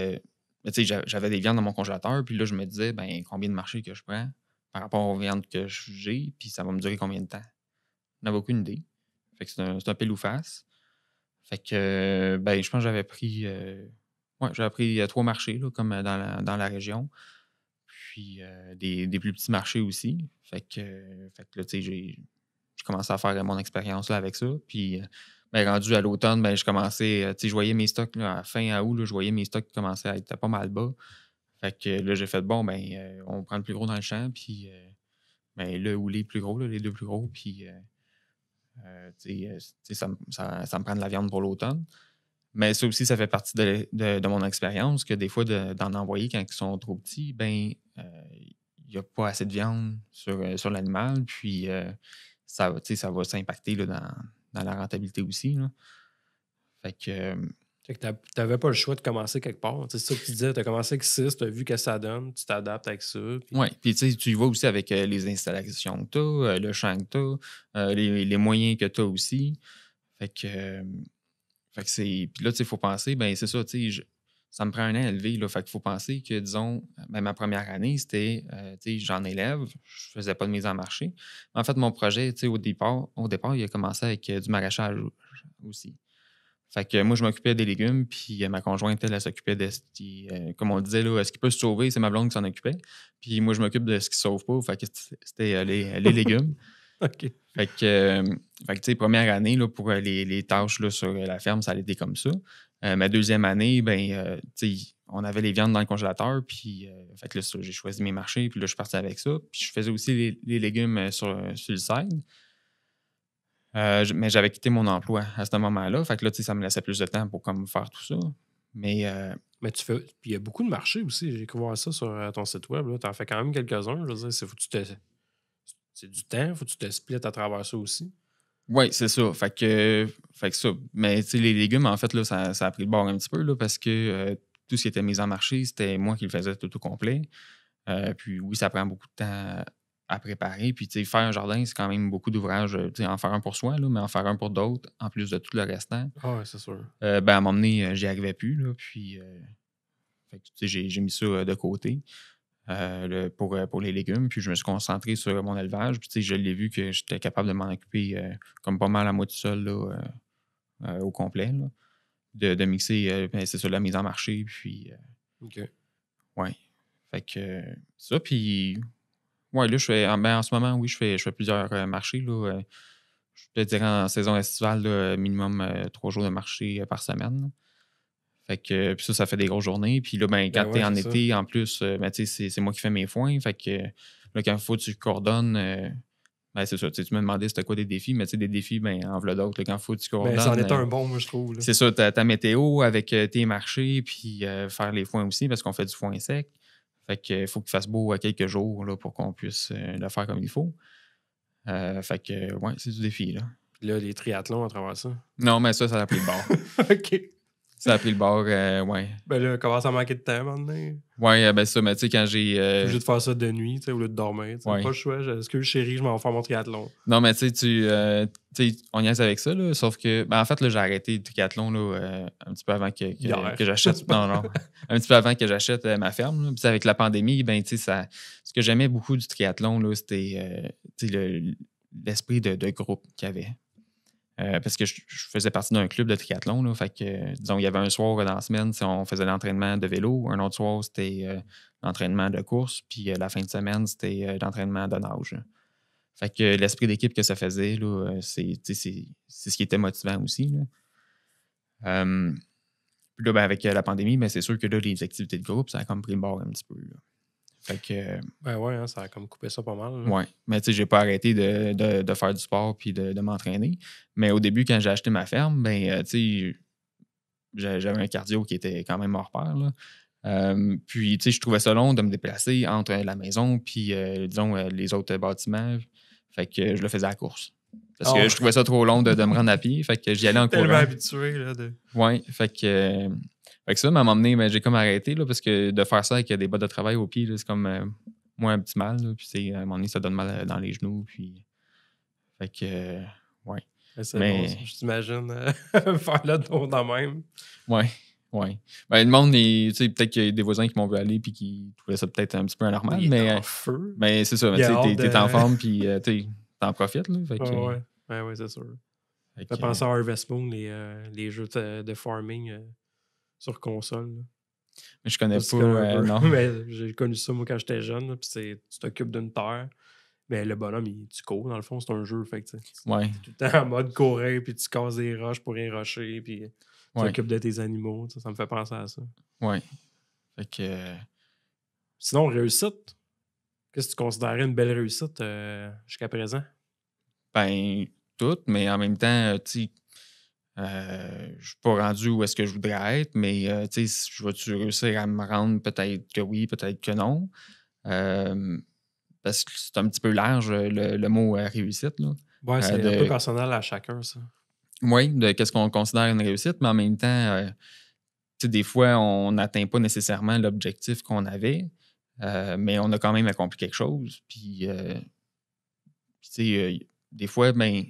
J'avais des viandes dans mon congélateur, puis là, je me disais, combien de marchés que je prends par rapport aux viandes que j'ai, puis ça va me durer combien de temps? Je n'avais aucune idée. Fait que c'est un pile ou face. Fait que, je pense que j'avais pris 3 marchés, là, comme dans la région. Puis des plus petits marchés aussi. Fait que là, j'ai commencé à faire mon expérience là, avec ça. Puis, rendu à l'automne, je commençais, je voyais mes stocks, là, à fin août, là, je voyais mes stocks qui commençaient à être pas mal bas. Fait que là, j'ai fait, on prend le plus gros dans le champ, puis le ou les plus gros, là, les 2 plus gros, puis ça me prend de la viande pour l'automne. Mais ça aussi, ça fait partie de mon expérience, que des fois, d'en envoyer quand ils sont trop petits, il n'y a pas assez de viande sur l'animal, puis ça va s'impacter là, dans la rentabilité aussi. Là. Fait que tu n'avais pas le choix de commencer quelque part. C'est ça que tu disais, tu as commencé avec 6, tu as vu que ça donne, tu t'adaptes avec ça. Oui, puis tu y vas aussi avec les installations que tu as, le champ que tu as, les moyens que tu as aussi. Fait que c'est. Puis là, il faut penser, c'est ça, ça me prend un an à élever. Là, fait qu'il faut penser que, disons, ma première année, c'était, j'en élève, je faisais pas de mise en marché. En fait, mon projet, au départ, il a commencé avec du maraîchage aussi. Fait que moi, je m'occupais des légumes, puis ma conjointe, elle s'occupait de ce qui, comme on disait, là, ce qui peut se sauver, c'est ma blonde qui s'en occupait. Puis moi, je m'occupe de ce qui ne se sauve pas. Fait que c'était les légumes. OK. Fait que première année, là, pour les tâches là, sur la ferme, ça allait été comme ça. Ma deuxième année, on avait les viandes dans le congélateur, puis fait que là, j'ai choisi mes marchés, puis là, je suis parti avec ça. Puis je faisais aussi les légumes sur le side. Mais j'avais quitté mon emploi à ce moment-là. Fait que là, ça me laissait plus de temps pour comme faire tout ça. Mais tu fais. Puis il y a beaucoup de marchés aussi. J'ai cru voir ça sur ton site web. Tu en fais quand même quelques-uns. Je veux dire, c'est du temps. Faut que tu te splittes à travers ça aussi. Oui, c'est ça. Fait que ça. Mais les légumes, en fait, là, ça a pris le bord un petit peu là, parce que tout ce qui était mis en marché, c'était moi qui le faisais tout au complet. Puis oui, ça prend beaucoup de temps à préparer. Puis faire un jardin, c'est quand même beaucoup d'ouvrages. En faire un pour soi, là, mais en faire un pour d'autres, en plus de tout le restant. Ah ouais, c'est sûr. À un moment donné, j'y arrivais plus. Là, puis j'ai mis ça de côté. Pour les légumes, puis je me suis concentré sur mon élevage, puis je l'ai vu que j'étais capable de m'en occuper comme pas mal à moi tout seul là, au complet, là, de mixer, c'est ça, la mise en marché, puis OK. ouais, fait que ça, puis ouais, là, je fais, en ce moment, oui, je fais plusieurs marchés, là, je te dirais en saison estivale, là, minimum 3 jours de marché par semaine, là. Fait que puis ça fait des grosses journées. Puis là, quand t'es en été, en plus, c'est moi qui fais mes foins. Fait que là, quand il faut que tu coordonnes, c'est ça. Tu me demandais c'était quoi des défis, mais des défis, en voilà d'autres. Quand il faut que tu coordonnes. C'en est un bon, moi, je trouve. Là. C'est ça, ta météo avec tes marchés, puis faire les foins aussi, parce qu'on fait du foin sec. Fait que faut qu'il fasse beau à quelques jours là, pour qu'on puisse le faire comme il faut. Fait que, ouais, c'est du défi, là. Puis là, les triathlons à travers ça. Non, mais ça a pris le bord. OK. Ça a pris le bord, ouais. Ben là, commence à manquer de temps maintenant. Ouais, ça, mais tu sais, quand j'ai. Obligé de faire ça de nuit, au lieu de dormir. Pas le choix. Excuse, chérie, je m'en vais faire mon triathlon. Non, mais tu sais, on niaise avec ça, là, sauf que. En fait, là, j'ai arrêté le triathlon là, un petit peu avant que j'achète. Non. Un petit peu avant que j'achète ma ferme. Puis avec la pandémie, tu sais, ce que j'aimais beaucoup du triathlon, là, c'était l'esprit de groupe qu'il y avait. Parce que je faisais partie d'un club de triathlon. Là, fait que, disons, il y avait un soir dans la semaine, on faisait l'entraînement de vélo. Un autre soir, c'était l'entraînement de course. Puis la fin de semaine, c'était l'entraînement de nage. Fait que l'esprit d'équipe que ça faisait, là, c'est ce qui était motivant aussi. Là. Puis là, ben, avec la pandémie, ben, c'est sûr que là, les activités de groupe, ça a comme pris le bord un petit peu. Là. Fait que. Ben ouais, hein, ça a comme coupé ça pas mal. Là. Ouais. Mais tu sais, j'ai pas arrêté de faire du sport puis de m'entraîner. Mais au début, quand j'ai acheté ma ferme, ben, tu sais, j'avais un cardio qui était quand même hors pair. Là. Puis, tu sais, je trouvais ça long de me déplacer entre la maison puis, disons, les autres bâtiments. Fait que je le faisais à la course. Parce que je trouvais ça trop long de me rendre à pied. Fait que j'y allais en courant. Tellement habitué. Là, Ouais. Fait que ça m'a emmené, mais j'ai comme arrêté là, parce que de faire ça avec des bottes de travail au pied, là, c'est comme moi un petit mal. Là, puis à un moment donné, ça donne mal dans les genoux. Puis. Fait que ouais. C'est bon, je t'imagine faire le tour de même. Ouais. Ouais. Ben, le monde, peut-être qu'il y a des voisins qui m'ont vu aller puis qui trouvaient ça peut-être un petit peu anormal. Mais feu. Mais c'est ça. T'es en forme puis t'en profites. Là, fait que, ouais, c'est sûr. Tu as pensé à Harvest Moon, les jeux de farming sur console. Là. Mais je connais pas. Non. Mais j'ai connu ça moi quand j'étais jeune. Puis tu t'occupes d'une terre. Mais le bonhomme, tu cours, dans le fond, c'est un jeu. Fait que tu es tout le temps en mode courir, puis tu casses des roches pour y rocher, puis tu t'occupes de tes animaux. Ça me fait penser à ça. Ouais. Fait que. Sinon, réussite. Qu'est-ce que tu considérais une belle réussite jusqu'à présent? Ben, tout, mais en même temps, tu sais, je suis pas rendu où est-ce que je voudrais être, mais tu sais, je vais-tu réussir à me rendre? Peut-être que oui, peut-être que non. Parce que c'est un petit peu large, le mot réussite. Là. Ouais, c'est un peu personnel à chacun, ça. Oui, de qu'est-ce qu'on considère une réussite, mais en même temps, des fois, on n'atteint pas nécessairement l'objectif qu'on avait, mais on a quand même accompli quelque chose. Puis, des fois, ben,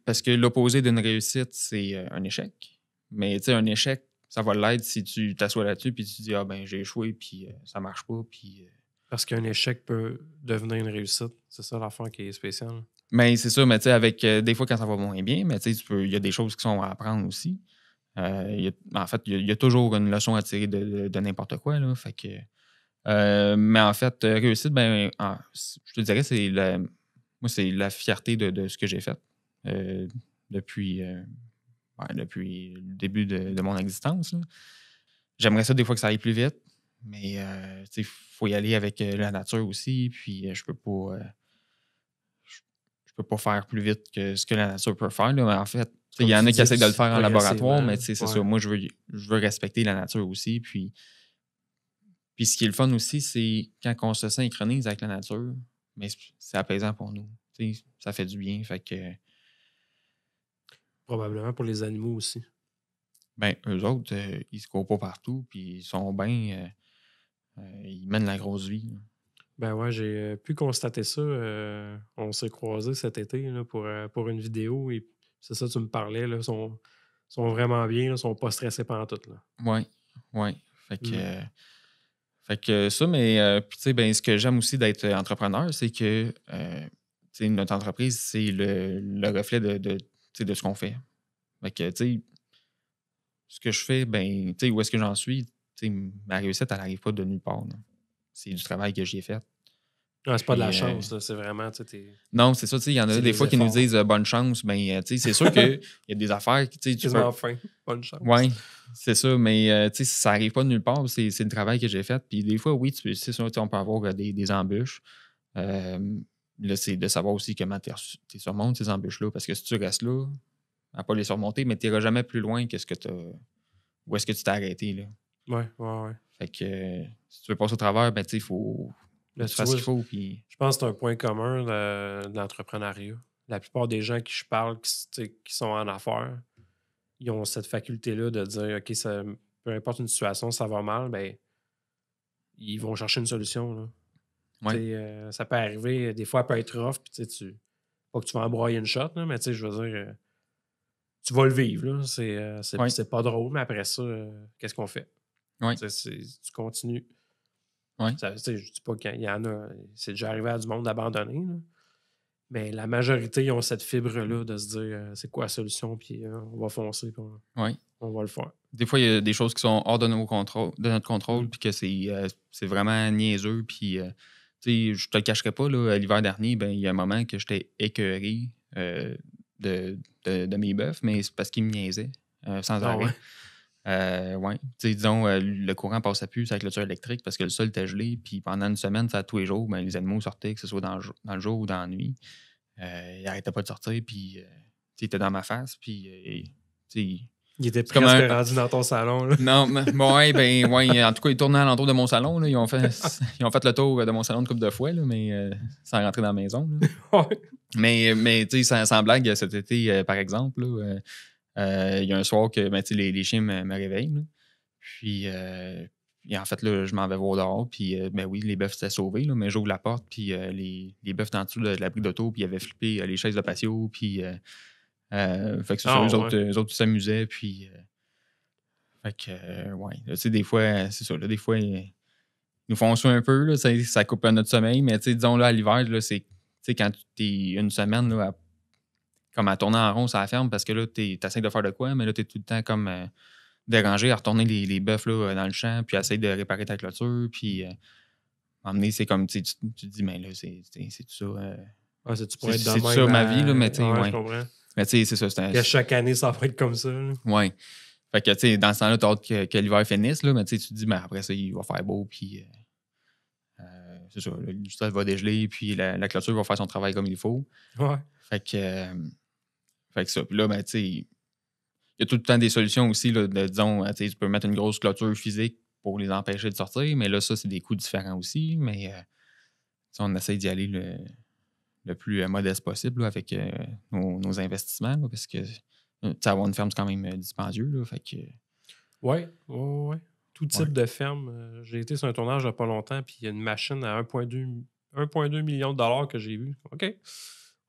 parce que l'opposé d'une réussite, c'est un échec. Mais un échec, ça va l'être si tu t'assois là-dessus puis tu dis ah ben j'ai échoué puis ça marche pas puis. Parce qu'un échec peut devenir une réussite. C'est ça l'affaire qui est spéciale. Mais c'est ça, mais avec des fois quand ça va moins bien, mais il y a des choses qui sont à apprendre aussi. En fait, il y a toujours une leçon à tirer de n'importe quoi. Là, fait que, mais en fait, réussite, ben, je te dirais, moi, c'est la fierté de ce que j'ai fait depuis le début de mon existence. Là. J'aimerais ça des fois que ça aille plus vite, mais il faut y aller avec la nature aussi, puis je peux pas faire plus vite que ce que la nature peut faire. Là. Mais en fait, il y en a qui essaient de le faire en laboratoire, mais c'est ça. Moi, je veux respecter la nature aussi. Puis ce qui est le fun aussi, c'est quand on se synchronise avec la nature, mais c'est apaisant pour nous. Ça fait du bien. Fait que. Probablement pour les animaux aussi. Ben, eux autres, ils se courent pas partout, puis ils sont bien. Ils mènent la grosse vie. Là. Ben ouais, j'ai pu constater ça. On s'est croisés cet été là, pour une vidéo. Et c'est ça, tu me parlais. Ils sont vraiment bien. Ils sont pas stressés pantoute. Oui. Fait que ça, mais puis tu sais, ben, ce que j'aime aussi d'être entrepreneur, c'est que notre entreprise, c'est le reflet de ce qu'on fait. Fait que, tu sais, ce que je fais, ben, tu sais, où est-ce que j'en suis, ma réussite, elle n'arrive pas de nulle part. Là. C'est du travail que j'ai fait. Ah, c'est pas de la chance, là, c'est vraiment. Non, c'est ça, il y en a des fois qui nous disent bonne chance. Ben, c'est sûr qu'il y a des affaires qui. Tu peux... fin, bonne chance. Oui, c'est ça, mais ça n'arrive pas de nulle part. C'est le travail que j'ai fait. Puis des fois, oui, c'est sûr, on peut avoir des embûches. Là, c'est de savoir aussi comment tu surmontes ces embûches-là. Parce que si tu restes là, à pas les surmonter, mais tu n'iras jamais plus loin que ce que tu as. Où est-ce que tu t'es arrêté, là? Ouais. Fait que si tu veux passer au travers, ben, il faut. Tu fasses ce qu'il faut. Puis... Je pense que c'est un point commun de l'entrepreneuriat. La plupart des gens qui je parle, qui sont en affaires, ils ont cette faculté-là de dire OK, peu importe une situation, ça va mal, ben ils vont chercher une solution. Là. Ouais. Ça peut arriver, des fois, elle peut être rough, puis pas que tu vas embroyer une shot, là, mais je veux dire, tu vas le vivre. Là. C'est pas drôle, mais après ça, qu'est-ce qu'on fait? Ouais. Tu continues. Ouais. Je dis pas qu'il y en a. C'est déjà arrivé à du monde d'abandonner. Là. Mais la majorité, ils ont cette fibre-là de se dire c'est quoi la solution, puis on va foncer, puis on va le faire. Des fois, il y a des choses qui sont hors de notre contrôle, puis que c'est vraiment niaiseux. Puis, je te le cacherai pas, là, l'hiver dernier, ben, il y a un moment que j'étais écœuré de mes bœufs, mais c'est parce qu'ils me niaisaient sans arrêt. Ouais. Disons, le courant passait plus sur la clôture électrique parce que le sol était gelé. Puis pendant une semaine, tous les jours, ben, les animaux sortaient, que ce soit dans le jour ou dans la nuit. Ils n'arrêtaient pas de sortir. Puis ils étaient dans ma face. Puis il était presque rendu dans ton salon. Là. Non, ouais, en tout cas, ils tournaient alentour de mon salon. Là. Ils ont fait le tour de mon salon une couple de fois, là, mais sans rentrer dans la maison. Là. mais sans blague, cet été, par exemple, là, il y a un soir que les chiens me réveillent. Là. Puis, en fait, là, je m'en vais voir dehors. Puis, oui, les bœufs s'étaient sauvés. Là, mais j'ouvre la porte. Puis, les bœufs en dessous de l'abri d'auto. Puis, ils avaient flippé les chaises de patio. Puis, fait que c'est ça, eux autres s'amusaient. Puis, fait que, ouais. Des fois, c'est ça. Là, des fois, ils nous font ça un peu. Là, ça coupe notre sommeil. Mais, disons, là, à l'hiver, là, c'est quand tu es une semaine, là, comme à tourner en rond, ça ferme parce que là, tu essaies de faire de quoi, mais là, tu es tout le temps comme dérangé à retourner les bœufs là, dans le champ, puis essayer de réparer ta clôture, puis emmener, c'est comme, tu te dis, mais là, c'est tout ça. C'est ça ma vie, là, mais tu sais, je comprends. Mais tu sais, c'est ça. Chaque année, ça va être comme ça. Oui. Fait que, tu sais, dans ce temps-là, tu as hâte que l'hiver finisse, là, mais tu te dis, mais après ça, il va faire beau, puis c'est ça, le sol va dégeler, puis la clôture va faire son travail comme il faut. Ouais. Fait que ça. Puis là, ben, tu sais, il y a tout le temps des solutions aussi, là, disons, tu peux mettre une grosse clôture physique pour les empêcher de sortir, mais là, ça, c'est des coûts différents aussi, mais on essaie d'y aller le plus modeste possible là, avec nos investissements, là, parce que avoir une ferme, c'est quand même dispendieux, là, fait que... Ouais. Tout type de ferme. J'ai été sur un tournage il n'y a pas longtemps, puis il y a une machine à 1,2 million de dollars que j'ai vue. OK.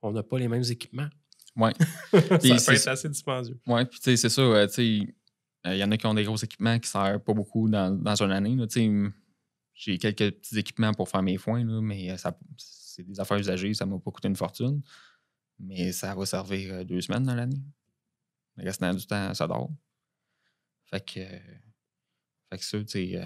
On n'a pas les mêmes équipements. Ouais. Ça peut être assez dispendieux. Ouais, puis tu sais, c'est ça. Il y en a qui ont des gros équipements qui ne servent pas beaucoup dans une année. J'ai quelques petits équipements pour faire mes foins, là, mais c'est des affaires usagées, ça ne m'a pas coûté une fortune. Mais ça va servir 2 semaines dans l'année. Le restant du temps, ça dort. Fait que ça, tu sais...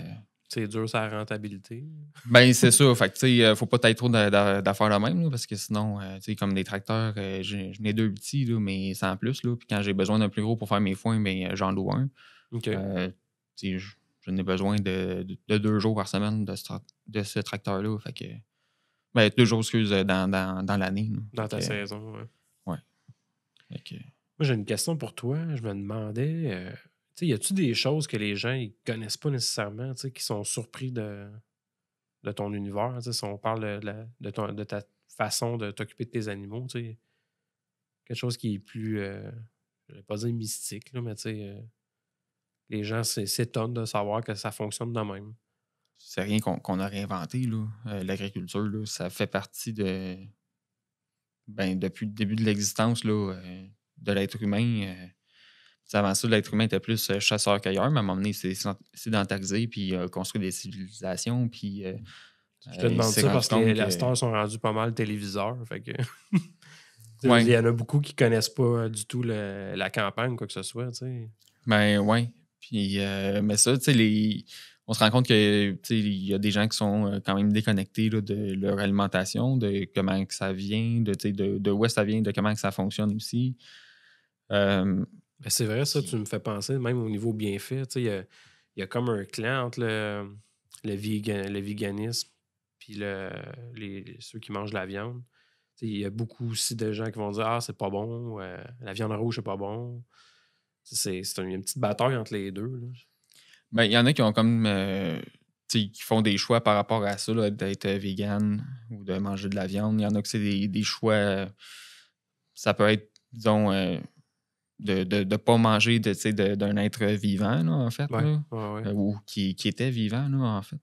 c'est dur, ça la rentabilité. Ben, c'est ça. Fait que, tu sais, faut pas être trop d'affaires de même, là, parce que sinon, tu sais, comme des tracteurs, j'en ai 2 petits, là, mais sans plus, là. Puis quand j'ai besoin d'un plus gros pour faire mes foins, ben, j'en loue un. OK. Tu sais, j'en ai besoin de 2 jours par semaine de ce tracteur-là. Fait que, ben, 2 jours, excuse, dans l'année. Là. Dans ta saison, ouais. Ouais. Fait que... Moi, j'ai une question pour toi. Je me demandais... y a-tu des choses que les gens ne connaissent pas nécessairement, qui sont surpris de ton univers? Si on parle de ta façon de t'occuper de tes animaux, quelque chose qui est plus, je ne vais pas dire mystique, là, mais les gens s'étonnent de savoir que ça fonctionne de même. C'est rien qu'on a réinventé, là. L'agriculture, là, ça fait partie de... Ben, depuis le début de l'existence là, de l'être humain... avant ça, l'être humain était plus chasseur-cueilleur, mais à un moment donné, il s'est sédentarisé, puis construit des civilisations, puis... je te demande ça parce que les stars sont rendus pas mal téléviseurs, fait que... Ouais. Il y en a beaucoup qui connaissent pas du tout la campagne, quoi que ce soit, tu sais. Ben, ouais. Puis, mais ça, tu sais, on se rend compte que, il y a des gens qui sont quand même déconnectés là, de leur alimentation, de comment que ça vient, de où ça vient, de comment que ça fonctionne aussi. Ben, c'est vrai, ça, tu me fais penser, même au niveau bienfait, tu sais, il y a comme un clan entre le véganisme puis ceux qui mangent la viande. Il y a beaucoup aussi de gens qui vont dire « Ah, c'est pas bon, la viande rouge, c'est pas bon. » C'est une petite bataille entre les deux. Là. Ben, il y en a qui ont comme... qui font des choix par rapport à ça, là, d'être vegan ou de manger de la viande. Il y en a que c'est des choix... ça peut être, disons... de ne pas manger d'un être vivant, là, en fait. Ouais, là, ouais. ou qui était vivant, là, en fait.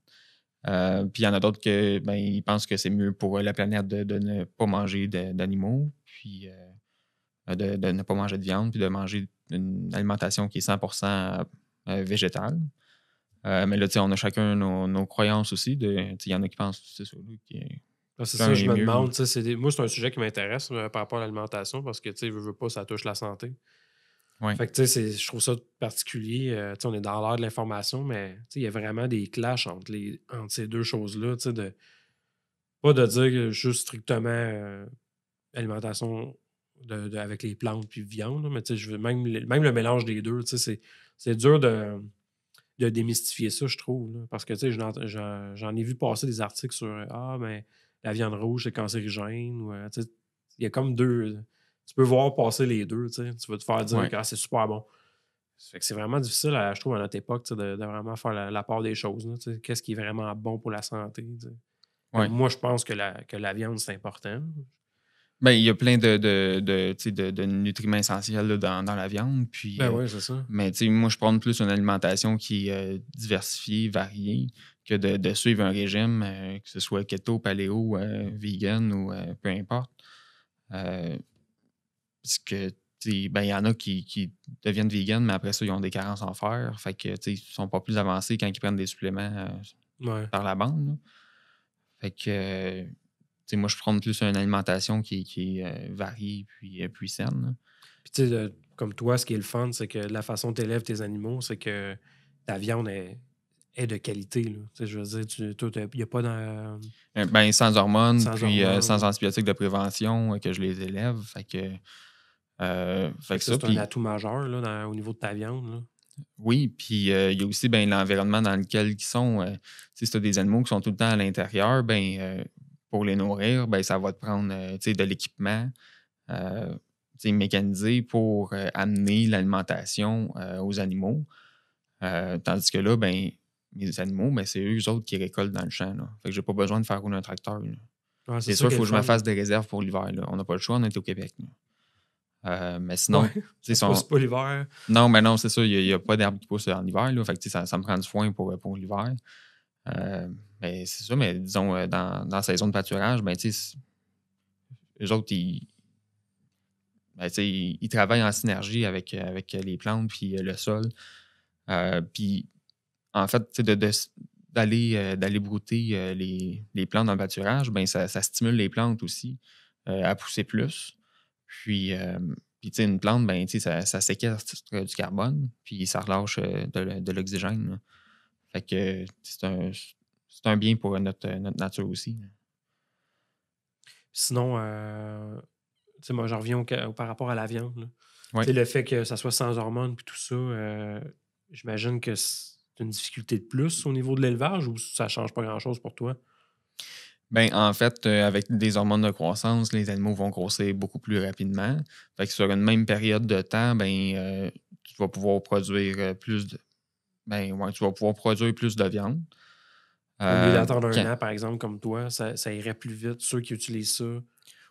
Puis il y en a d'autres que ben, ils pensent que c'est mieux pour la planète de ne pas manger d'animaux, puis de ne pas manger de viande, puis de manger une alimentation qui est 100% végétale. Mais là, on a chacun nos croyances aussi. Il y en a qui pensent, c'est ça, C'est ça, je me demande. Moi, c'est un sujet qui m'intéresse par rapport à l'alimentation parce que, tu sais, veux pas, ça touche la santé. Ouais. Fait que, tu sais, je trouve ça particulier. On est dans l'ère de l'information, mais il y a vraiment des clashs entre ces deux choses-là. Pas de dire juste strictement alimentation avec les plantes puis viande, là, mais même le mélange des deux, c'est dur de démystifier ça, je trouve. Là, parce que j'en ai vu passer des articles sur mais la viande rouge, c'est cancérigène. Ou, il y a comme deux. Tu peux voir passer les deux. Tu vas te faire dire que c'est super bon. Fait que c'est vraiment difficile, je trouve, à notre époque, de vraiment faire la part des choses. Qu'est-ce qui est vraiment bon pour la santé? Moi, je pense que la viande, c'est important. Ben, il y a plein de nutriments essentiels là, dans la viande. Puis, oui, c'est ça. Mais moi, je prends plus une alimentation qui est diversifiée, variée, que de suivre un régime, que ce soit keto, paléo, vegan ou peu importe. Parce que il y en a qui deviennent vegan, mais après ça, ils ont des carences en fer. Fait que ils sont pas plus avancés quand ils prennent des suppléments par la bande. Là. Fait que moi, je prends plus une alimentation qui est variée puis saine. Là. Puis comme toi, ce qui est le fun, c'est que la façon dont tu élèves tes animaux, c'est que ta viande est de qualité. Là. Je veux dire, il n'y a pas dans... sans hormones, sans antibiotiques de prévention que je les élève. Fait que c'est un atout majeur là, au niveau de ta viande. Là. Oui, puis il y a aussi l'environnement dans lequel ils sont. Si tu as des animaux qui sont tout le temps à l'intérieur, pour les nourrir, ça va te prendre de l'équipement mécanisé pour amener l'alimentation aux animaux. Tandis que là, mes animaux, c'est eux autres qui récoltent dans le champ. Là. Fait que j'ai pas besoin de faire rouler un tracteur. C'est sûr qu'il faut que je me fasse des réserves pour l'hiver. Là. On n'a pas le choix, on est au Québec. Mais sinon, c'est pas l'hiver. Non, mais non, c'est ça. Il n'y a pas d'herbe qui pousse en hiver. Là, fait que, ça me prend du foin pour l'hiver. Mais c'est ça, mais disons, dans la saison de pâturage, eux autres, ils travaillent en synergie avec les plantes puis le sol. Puis, en fait, d'aller brouter les plantes dans le pâturage, ça stimule les plantes aussi à pousser plus. Puis une plante, ça séquestre du carbone, puis ça relâche de l'oxygène. Là. Fait que c'est un bien pour notre nature aussi. Là. Sinon, moi, j'en reviens par rapport à la viande. Là. Ouais. Le fait que ça soit sans hormones et tout ça, j'imagine que c'est une difficulté de plus au niveau de l'élevage ou ça ne change pas grand-chose pour toi? En fait, avec des hormones de croissance, les animaux vont grossir beaucoup plus rapidement. Fait que sur une même période de temps, tu vas pouvoir produire plus de. Tu vas pouvoir produire plus de viande. Au lieu d'attendre un an, par exemple, comme toi, ça irait plus vite, ceux qui utilisent ça.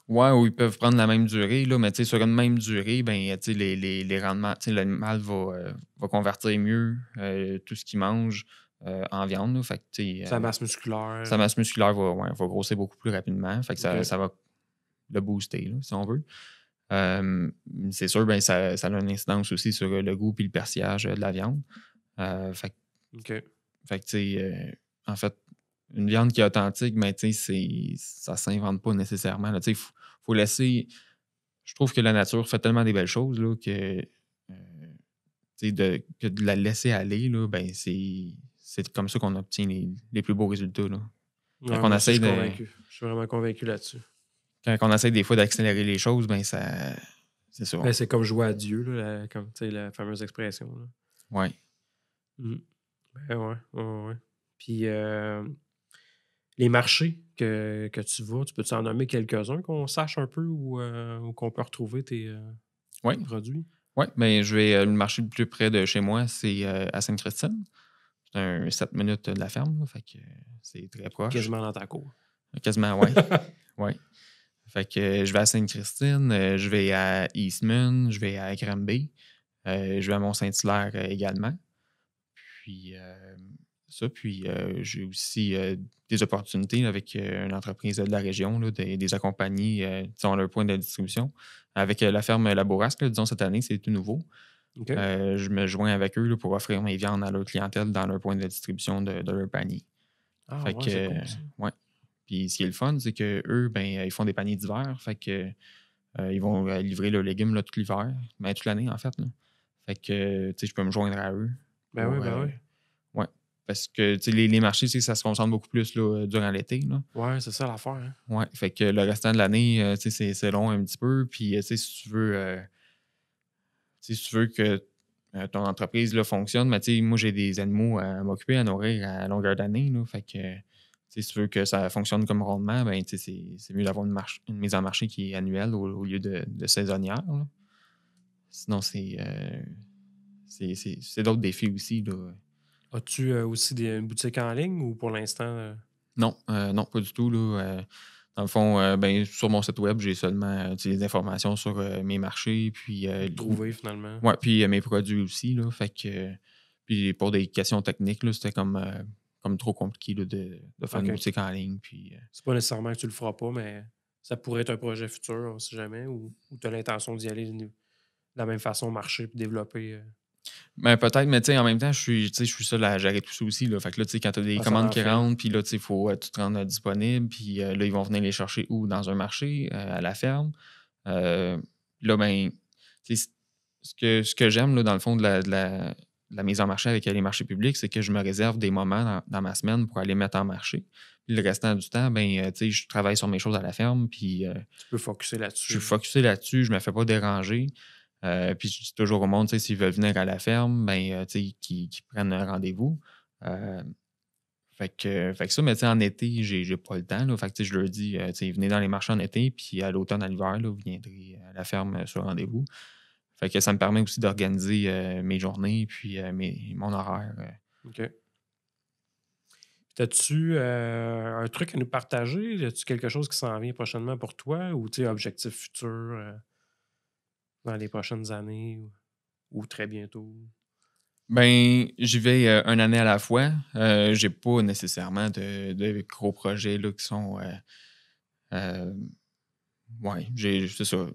Ouais, ou ils peuvent prendre la même durée, là, mais sur une même durée, les rendements, l'animal va convertir mieux tout ce qu'il mange en viande. Là, fait que, sa masse musculaire. Sa masse musculaire va grossir beaucoup plus rapidement. Fait que ça va le booster, là, si on veut. C'est sûr, ça a une incidence aussi sur le goût et le persillage de la viande. Fait que, en fait, une viande qui est authentique, ça ne s'invente pas nécessairement. Il faut laisser. Je trouve que la nature fait tellement des belles choses là, que de la laisser aller, là, c'est comme ça qu'on obtient les plus beaux résultats. Là. Ouais, je suis convaincu. Je suis vraiment convaincu là-dessus. Quand on essaie des fois d'accélérer les choses, c'est ça. C'est comme jouer à Dieu, là, comme la fameuse expression. Oui. Ouais. Puis les marchés que tu vas, tu peux-tu en nommer quelques-uns qu'on sache un peu où qu'on peut retrouver tes produits? Oui, je vais le marché le plus près de chez moi, c'est à Sainte-Christine. C'est un 7 minutes de la ferme, là, fait que c'est très proche. Quasiment dans ta cour. Quasiment, oui. Ouais. Fait que je vais à Sainte-Christine, je vais à Eastman, je vais à Granby, je vais à Mont-Saint-Hilaire également. Puis j'ai aussi des opportunités avec une entreprise de la région, là, des accompagner ont leur point de distribution. Avec la ferme Labourasque, disons cette année, c'est tout nouveau. Okay. Je me joins avec eux là, pour offrir mes viandes à leur clientèle dans leur point de distribution de leur panier. Ah, fait que, c'est cool, ça. Ouais. Puis ce qui est le fun, c'est qu'eux, ils font des paniers d'hiver. Fait que ils vont livrer leurs légumes là, tout l'hiver, toute l'année, en fait. Là. Fait que je peux me joindre à eux. Ben oui. Ouais. Parce que les marchés, ça se concentre beaucoup plus là, durant l'été. Là. Ouais, c'est ça l'affaire. Hein? Ouais. Fait que le restant de l'année, c'est long un petit peu. Puis si tu veux que ton entreprise là, fonctionne, mais moi, j'ai des animaux à m'occuper, à nourrir à longueur d'année. Là. Fait que si tu veux que ça fonctionne comme rondement, c'est mieux d'avoir une mise en marché qui est annuelle au lieu de saisonnière. Là. Sinon, c'est d'autres défis aussi. Là. As-tu aussi une boutique en ligne ou pour l'instant? Non, non, pas du tout. Là. Dans le fond, sur mon site web, j'ai seulement des informations sur mes marchés. Puis, trouver finalement. Ouais, puis mes produits aussi. Là, fait que, puis pour des questions techniques, là, c'était comme trop compliqué là, de faire une boutique en ligne. Puis, c'est pas nécessairement que tu le feras pas, mais ça pourrait être un projet futur, si jamais, ou tu as l'intention d'y aller de la même façon, marcher et développer. Peut-être, mais en même temps, je suis seul à gérer tout ça aussi. Là. Fait que là, quand tu as des commandes qui rentrent, puis là, il faut tout te rendre disponible, puis là, ils vont venir les chercher où? Dans un marché, à la ferme. Là, ce que j'aime, là, dans le fond, de la mise en marché avec les marchés publics, c'est que je me réserve des moments dans ma semaine pour aller mettre en marché. Puis le restant du temps, je travaille sur mes choses à la ferme, puis tu peux focusser là-dessus. Je suis focusé là-dessus, je me fais pas déranger. Puis je dis toujours au monde, s'ils veulent venir à la ferme, qu'ils prennent un rendez-vous. Fait que ça, mais en été, j'ai pas le temps. Là, fait que je leur dis, venez dans les marchés en été, puis à l'automne, à l'hiver, là, vous viendrez à la ferme sur rendez-vous. Fait que ça me permet aussi d'organiser mes journées, puis mon horaire. OK. As-tu un truc à nous partager? As-tu quelque chose qui s'en vient prochainement pour toi ou objectif futur dans les prochaines années ou très bientôt? J'y vais une année à la fois. J'ai pas nécessairement de gros projets là, qui sont. C'est ça.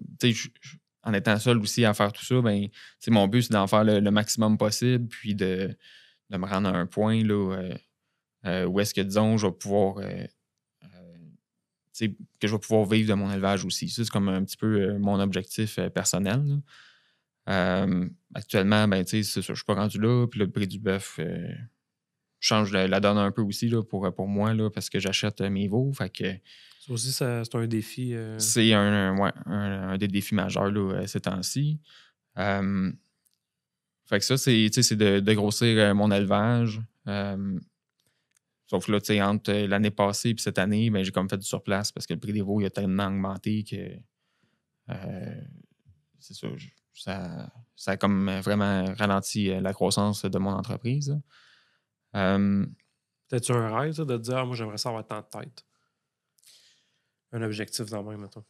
En étant seul aussi à faire tout ça, mon but, c'est d'en faire le maximum possible, puis de me rendre à un point là, où est-ce que, disons, je vais pouvoir. Que je vais pouvoir vivre de mon élevage aussi. Ça, c'est comme un petit peu mon objectif personnel. Actuellement, c'est ça, je suis pas rendu là. Puis le prix du bœuf change la donne un peu aussi là, pour moi là, parce que j'achète mes veaux. Fait que, ça aussi, c'est un défi. C'est un des défis majeurs là, ces temps-ci. Fait que ça, c'est de grossir mon élevage. Sauf que là, entre l'année passée et cette année, j'ai comme fait du surplace parce que le prix des veaux il a tellement augmenté que c'est ça. Ça a comme vraiment ralenti la croissance de mon entreprise. T'as-tu un rêve de te dire moi j'aimerais ça avoir tant de tête? Un objectif dans le même, mettons.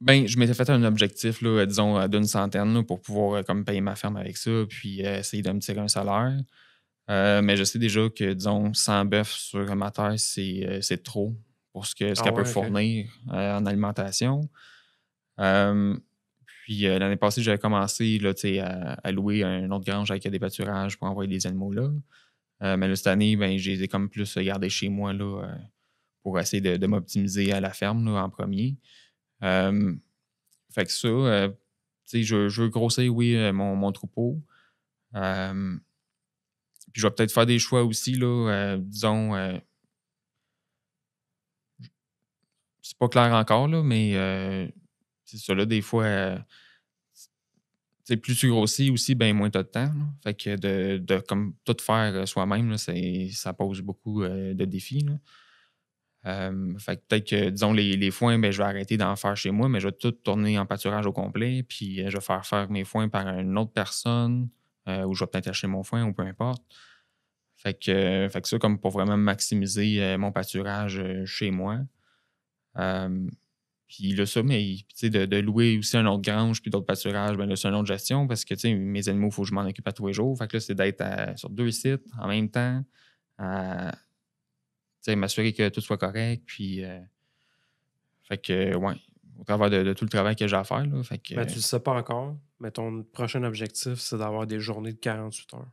Je m'étais fait un objectif, là, disons, d'une centaine là, pour pouvoir comme payer ma ferme avec ça, puis essayer de me tirer un salaire. Mais je sais déjà que, disons, 100 bœufs sur ma terre, c'est trop pour ce qu'elle peut fournir en alimentation. Puis l'année passée, j'avais commencé là, à louer un autre grange avec des pâturages pour envoyer des animaux là. Mais là, cette année, je les ai comme plus gardés chez moi là, pour essayer de m'optimiser à la ferme là, en premier. Fait que ça, je veux grossir, oui, mon troupeau. Puis je vais peut-être faire des choix aussi, là, disons, c'est pas clair encore, là, mais c'est ça, là, des fois, plus tu grossis aussi, moins tu as de temps. Là. Fait que de comme tout faire soi-même, là, ça pose beaucoup de défis. Là. Fait que peut-être que, disons, les foins, je vais arrêter d'en faire chez moi, mais je vais tout tourner en pâturage au complet, puis je vais faire mes foins par une autre personne, ou je vais peut-être acheter mon foin, ou peu importe. Fait que ça, comme pour vraiment maximiser mon pâturage chez moi. Puis là, ça, mais de louer aussi un autre grange puis d'autres pâturages, là, c'est une autre gestion parce que mes animaux, il faut que je m'en occupe à tous les jours. Fait que là, c'est d'être sur 2 sites en même temps, m'assurer que tout soit correct. Puis, fait que, ouais, au travers de tout le travail que j'ai à faire. Là, fait que, tu le sais pas encore, mais ton prochain objectif, c'est d'avoir des journées de 48 heures.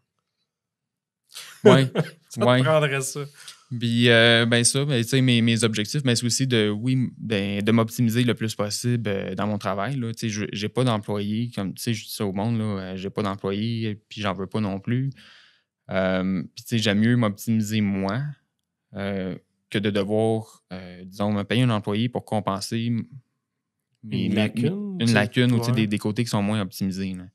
Oui, Ça te prendrait ça. Puis, ben ça, ben, tu sais, mes objectifs, ben, c'est aussi de m'optimiser le plus possible dans mon travail. Là. Tu sais, j'ai pas d'employé, comme tu sais, je dis ça au monde, là, j'ai pas d'employé, puis j'en veux pas non plus. Puis, tu sais, j'aime mieux m'optimiser moi que de devoir, disons, me payer un employé pour compenser Une lacune. une lacune ou tu sais, Ouais. des côtés qui sont moins optimisés. Là.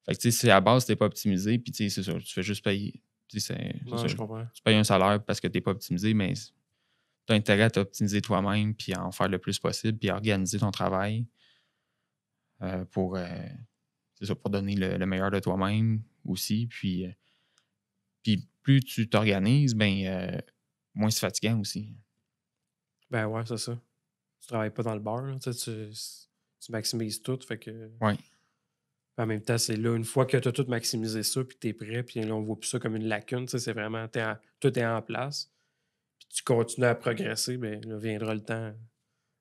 Fait que, tu sais, si à la base, t'es pas optimisé, puis, tu sais, c'est ça, tu fais juste payer. Tu sais, c'est ça. Je comprends. Tu payes un salaire parce que t'es pas optimisé, mais tu as intérêt à t'optimiser toi-même, puis à en faire le plus possible, puis à organiser ton travail pour, c'est ça, pour donner le meilleur de toi-même aussi. Puis plus tu t'organises, ben, moins c'est fatigant aussi. Ben ouais, c'est ça. Tu travailles pas dans le bar, là, tu maximises tout, fait que... Ouais. En même temps, c'est là, une fois que tu as tout maximisé ça, puis que tu es prêt, puis là, on voit plus ça comme une lacune, c'est vraiment, tout est en place, puis tu continues à progresser, bien, là, viendra le temps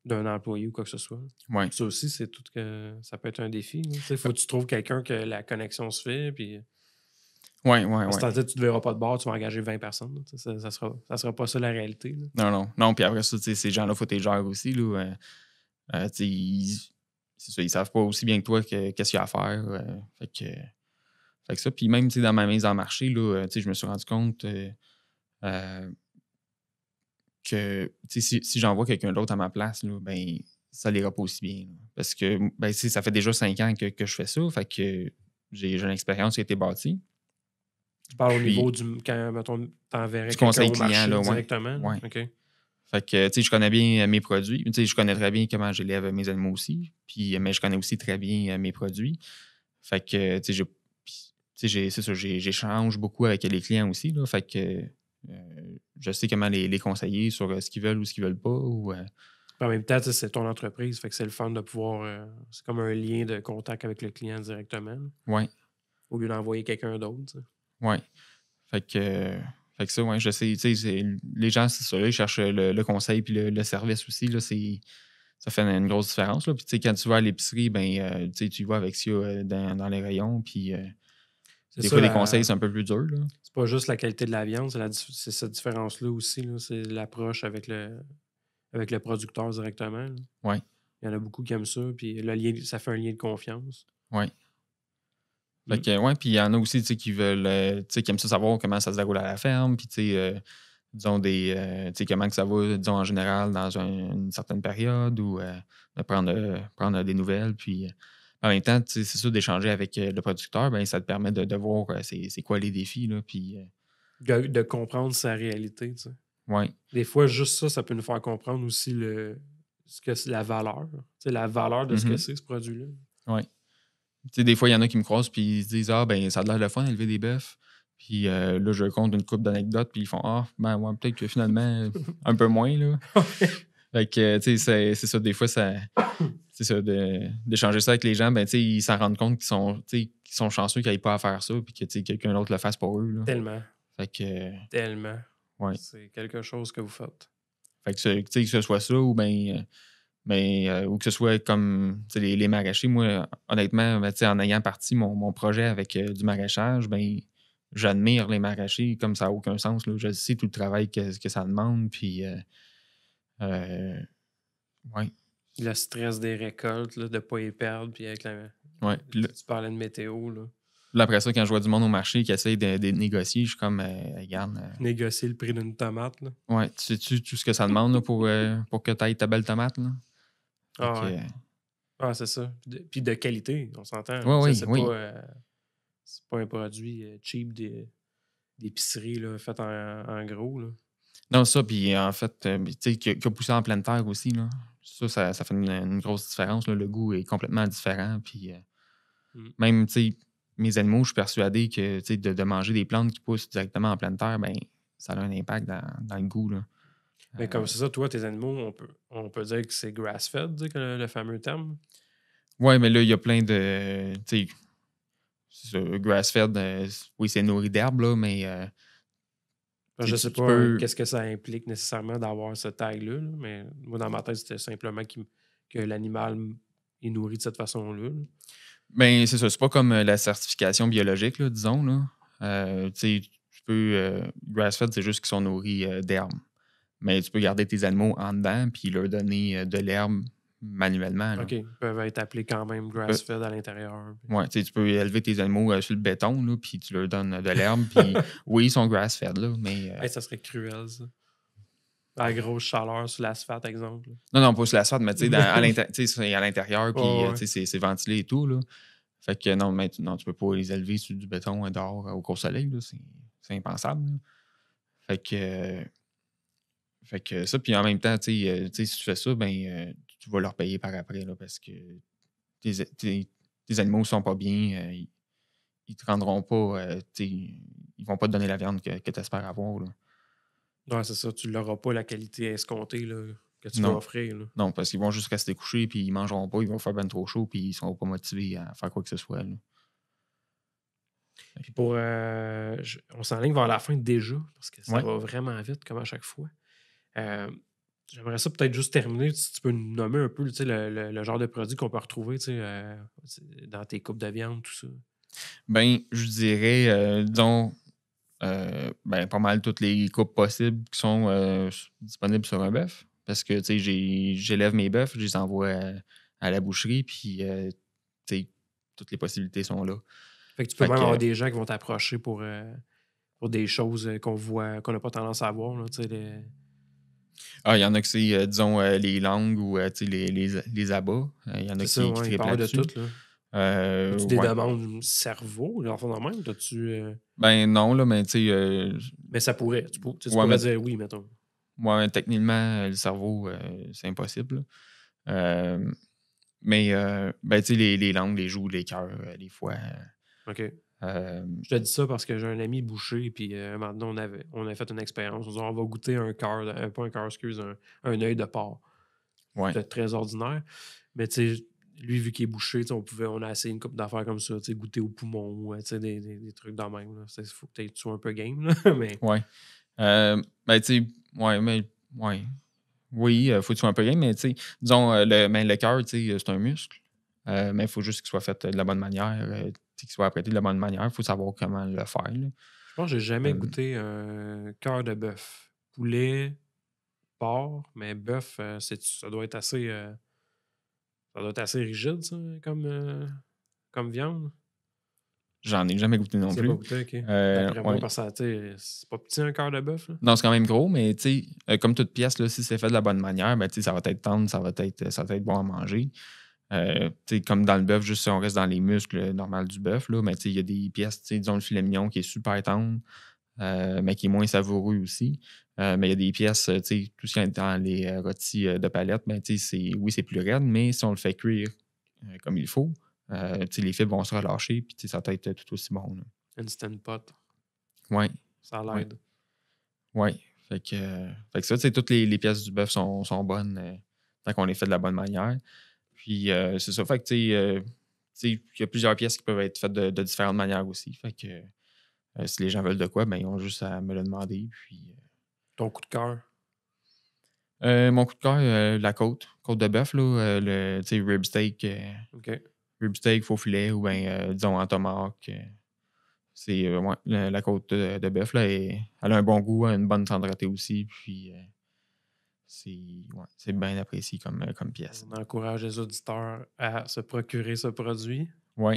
d'un employé ou quoi que ce soit. Ouais. Ça aussi, c'est tout que ça peut être un défi. Il faut que tu trouves quelqu'un que la connexion se fait, puis... Ouais. C'est-à-dire que tu ne verras pas de bar, tu vas engager 20 personnes. Ça sera pas ça la réalité. Là. Non. Puis après ça, tu sais, ces gens-là, il faut que tu les gères aussi. Là, tu sais, c'est ça, ils savent pas aussi bien que toi qu'est-ce qu'il y a à faire. Fait que ça. Puis même, tu sais, dans ma mise en marché, là, tu sais, je me suis rendu compte que, tu sais, si j'envoie quelqu'un d'autre à ma place, là, ben, ça l'ira pas aussi bien. Là. Parce que, ben, tu sais, ça fait déjà 5 ans que je fais ça. Fait que j'ai une expérience qui a été bâtie. Tu parles au niveau quand, mettons, t'enverrais du quelqu'un conseil au client, marché là, directement. Ouais. OK. Fait que, tu sais, je connais bien mes produits. Tu sais, je connais très bien comment j'élève mes animaux aussi. Puis, mais je connais aussi très bien mes produits. Fait que, tu sais, c'est ça, j'échange beaucoup avec les clients aussi. Là, fait que je sais comment les conseiller sur ce qu'ils veulent ou ce qu'ils veulent pas. En même temps, c'est ton entreprise, fait que c'est le fun de pouvoir... c'est comme un lien de contact avec le client directement, là, Ouais. au lieu d'envoyer quelqu'un d'autre. Tu sais. Ouais. Fait que ça, ouais, je sais, tu sais, les gens, c'est ça, là, ils cherchent le conseil puis le service aussi, là, ça fait une grosse différence, là. Puis, tu sais, quand tu vas à l'épicerie, ben, tu sais, tu y vas avec ça dans les rayons, puis des fois, les conseils, c'est un peu plus dur, là. C'est pas juste la qualité de la viande, c'est cette différence-là aussi, là, c'est l'approche avec le producteur directement. Là. Ouais. Il y en a beaucoup qui aiment ça, puis ça fait un lien de confiance. Ouais. Fait que, ouais, puis il y en a aussi, tu sais, qui veulent, tu sais, qui aiment ça savoir comment ça se déroule à la ferme, puis, tu sais, disons, tu sais, comment que ça va, disons, en général, dans une certaine période, ou de prendre des nouvelles, puis en même temps, tu sais, c'est sûr, d'échanger avec le producteur, ben ça te permet de voir c'est quoi les défis, là, puis... De comprendre sa réalité, tu sais. Ouais. Des fois, juste ça peut nous faire comprendre aussi ce que c'est la valeur. Tu sais, la valeur de ce que c'est, ce produit-là. Ouais. Tu sais, des fois, il y en a qui me croisent puis ils se disent « Ah, ben ça a l'air le fun d'élever des bœufs. » Puis là, je raconte une couple d'anecdotes, puis ils font « Ah, ben ouais, peut-être que finalement, un peu moins, là. » Fait que, tu sais, c'est ça, des fois, c'est ça, d'échanger ça avec les gens, ben, tu sais, ils s'en rendent compte qu'ils sont chanceux qu'ils n'aient pas à faire ça, puis que, tu sais, quelqu'un d'autre le fasse pour eux, là. Tellement. Fait que... Tellement. Ouais. C'est quelque chose que vous faites. Fait que, tu sais, que ce soit ça ou bien... ou que ce soit comme les maraîchers, moi, honnêtement, ben, en ayant parti mon projet avec du maraîchage, ben, j'admire les maraîchers comme ça n'a aucun sens. Là. Je sais tout le travail que ça demande. Puis, ouais. Le stress des récoltes, là, de ne pas y perdre. Puis avec Ouais. tu parlais de météo. Là, après ça, quand je vois du monde au marché qui essaye de négocier, je suis comme, regarde. Négocier le prix d'une tomate. Là. Ouais, tu sais-tu tout ce que ça demande là, pour que tu ailles ta belle tomate? Là? C'est ça. Puis de qualité, on s'entend. Ouais, c'est pas un produit cheap d'épicerie là, fait en gros. Là. Non, ça, puis en fait, tu sais, qui a poussé en pleine terre aussi, là. Ça fait une grosse différence. Là. Le goût est complètement différent. Puis même, tu sais, mes animaux, je suis persuadé que, tu sais, de manger des plantes qui poussent directement en pleine terre, ben ça a un impact dans le goût, là. Mais comme c'est ça, toi, tes animaux, on peut dire que c'est grass-fed, le fameux terme. Ouais, mais là, il y a plein de, tu sais, grass-fed, oui, c'est nourri d'herbe, là, mais... je sais pas qu'est-ce que ça implique nécessairement d'avoir ce tag-là, là, mais moi, dans ma tête, c'était simplement que l'animal est nourri de cette façon-là. Là. Ben, c'est ça. C'est pas comme la certification biologique, là, disons. Là. Tu sais, grass-fed, c'est juste qu'ils sont nourris d'herbe. Mais tu peux garder tes animaux en dedans puis leur donner de l'herbe manuellement. Là. OK. Ils peuvent être appelés quand même grass-fed à l'intérieur. Oui, tu peux élever tes animaux sur le béton, là, puis tu leur donnes de l'herbe. Puis oui, ils sont grass-fed, là, mais... ça serait cruel, ça. À la grosse chaleur sur l'asphalte, exemple. Non, pas sur l'asphalte, mais c'est à l'intérieur, puis c'est ventilé et tout. Là. Fait que non, tu peux pas les élever sur du béton dehors au gros soleil. Là, c'est impensable. Là. Fait que ça, puis en même temps, si tu fais ça, ben tu vas leur payer par après, là, parce que tes animaux ne sont pas bien, ils te rendront pas, ils vont pas te donner la viande que tu espères avoir. Là. Ouais, c'est ça. Tu n'auras pas la qualité escomptée là, que tu vas offrir. Là. Non, parce qu'ils vont juste rester couchés, puis ils mangeront pas, ils vont faire ben trop chaud, puis ils seront pas motivés à faire quoi que ce soit. Là. Puis on s'enligne vers la fin déjà, parce que ça va vraiment vite, comme à chaque fois. J'aimerais ça peut-être juste terminer, si tu peux nous nommer un peu le genre de produit qu'on peut retrouver dans tes coupes de viande, tout ça. Ben, je dirais, disons, pas mal toutes les coupes possibles qui sont disponibles sur un bœuf. Parce que, j'élève mes bœufs, je les envoie à la boucherie, puis, toutes les possibilités sont là. Fait que tu peux même avoir des gens qui vont t'approcher pour des choses qu'on n'a pas tendance à voir, là, il y en a que c'est, disons, les langues ou les abats. Il y en a qui triplent là-dessus. De tout, là. As-tu des demandes cerveau, dans le fond de même? Ben non, là, mais tu sais... mais ça pourrait. Tu pourrais dire oui, mettons. Ouais, techniquement, le cerveau, c'est impossible. Mais, tu sais, les langues, les joues, les cœurs, les foies... OK. Je te dis ça parce que j'ai un ami boucher, puis maintenant, on a fait une expérience. On va goûter un cœur, pas un cœur, excuse, un œil de porc. Ouais. C'était très ordinaire. Mais tu sais, lui, vu qu'il est bouché, on a essayé une couple d'affaires comme ça, goûter au poumon, des trucs dans le même. Il faut que tu sois un peu game. Là, mais... Ouais. Tu sais, oui, il faut que tu sois un peu game, mais tu sais, disons, le cœur, c'est un muscle. Mais il faut juste qu'il soit fait de la bonne manière, qu'il soit apprêté de la bonne manière. Il faut savoir comment le faire. Là. Je pense que j'ai jamais goûté un cœur de bœuf. Poulet, porc, mais bœuf, ça doit être assez... ça doit être assez rigide, ça, comme viande. J'en ai jamais goûté non plus. Pas goûté, OK. D'après moi, parce que c'est pas petit un cœur de bœuf. Là. Non, c'est quand même gros, mais comme toute pièce, là, si c'est fait de la bonne manière, ça va être tendre, ça va être bon à manger. Comme dans le bœuf, juste si on reste dans les muscles normaux du bœuf, mais il y a des pièces, disons le filet mignon qui est super tendre, mais qui est moins savoureux aussi. Mais il y a des pièces, tout ce qui est dans les rôtis de palette, c'est plus raide, mais si on le fait cuire comme il faut, les fibres vont se relâcher, puis ça va être tout aussi bon. Là. Instant pot. Oui. Ça l'aide. Oui. Fait que ça, toutes les pièces du bœuf sont bonnes tant qu'on les fait de la bonne manière. Puis c'est ça. Fait que il y a plusieurs pièces qui peuvent être faites de différentes manières aussi. Fait que si les gens veulent de quoi, ils ont juste à me le demander. Puis, ton coup de cœur? Mon coup de cœur, la côte de bœuf, là, le rib steak. OK. Rib steak, faux filet, ou bien, disons, en tomahawk. C'est la côte de bœuf, là, elle a un bon goût, une bonne tendreté aussi. Puis c'est bien apprécié comme pièce. On encourage les auditeurs à se procurer ce produit. Oui.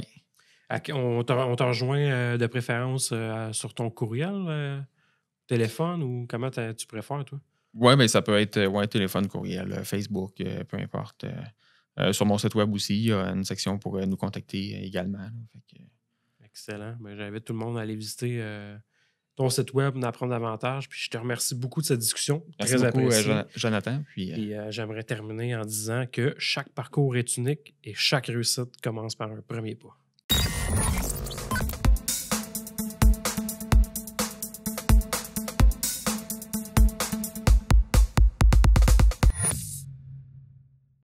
On te rejoint de préférence sur ton courriel, téléphone, ou comment tu préfères, toi? Oui, ça peut être téléphone, courriel, Facebook, peu importe. Sur mon site web aussi, il y a une section pour nous contacter également. Là, fait que... Excellent. J'invite tout le monde à aller visiter ton site web, d'apprendre davantage. Puis je te remercie beaucoup de cette discussion. Merci beaucoup, Jonathan. Puis j'aimerais terminer en disant que chaque parcours est unique et chaque réussite commence par un premier pas.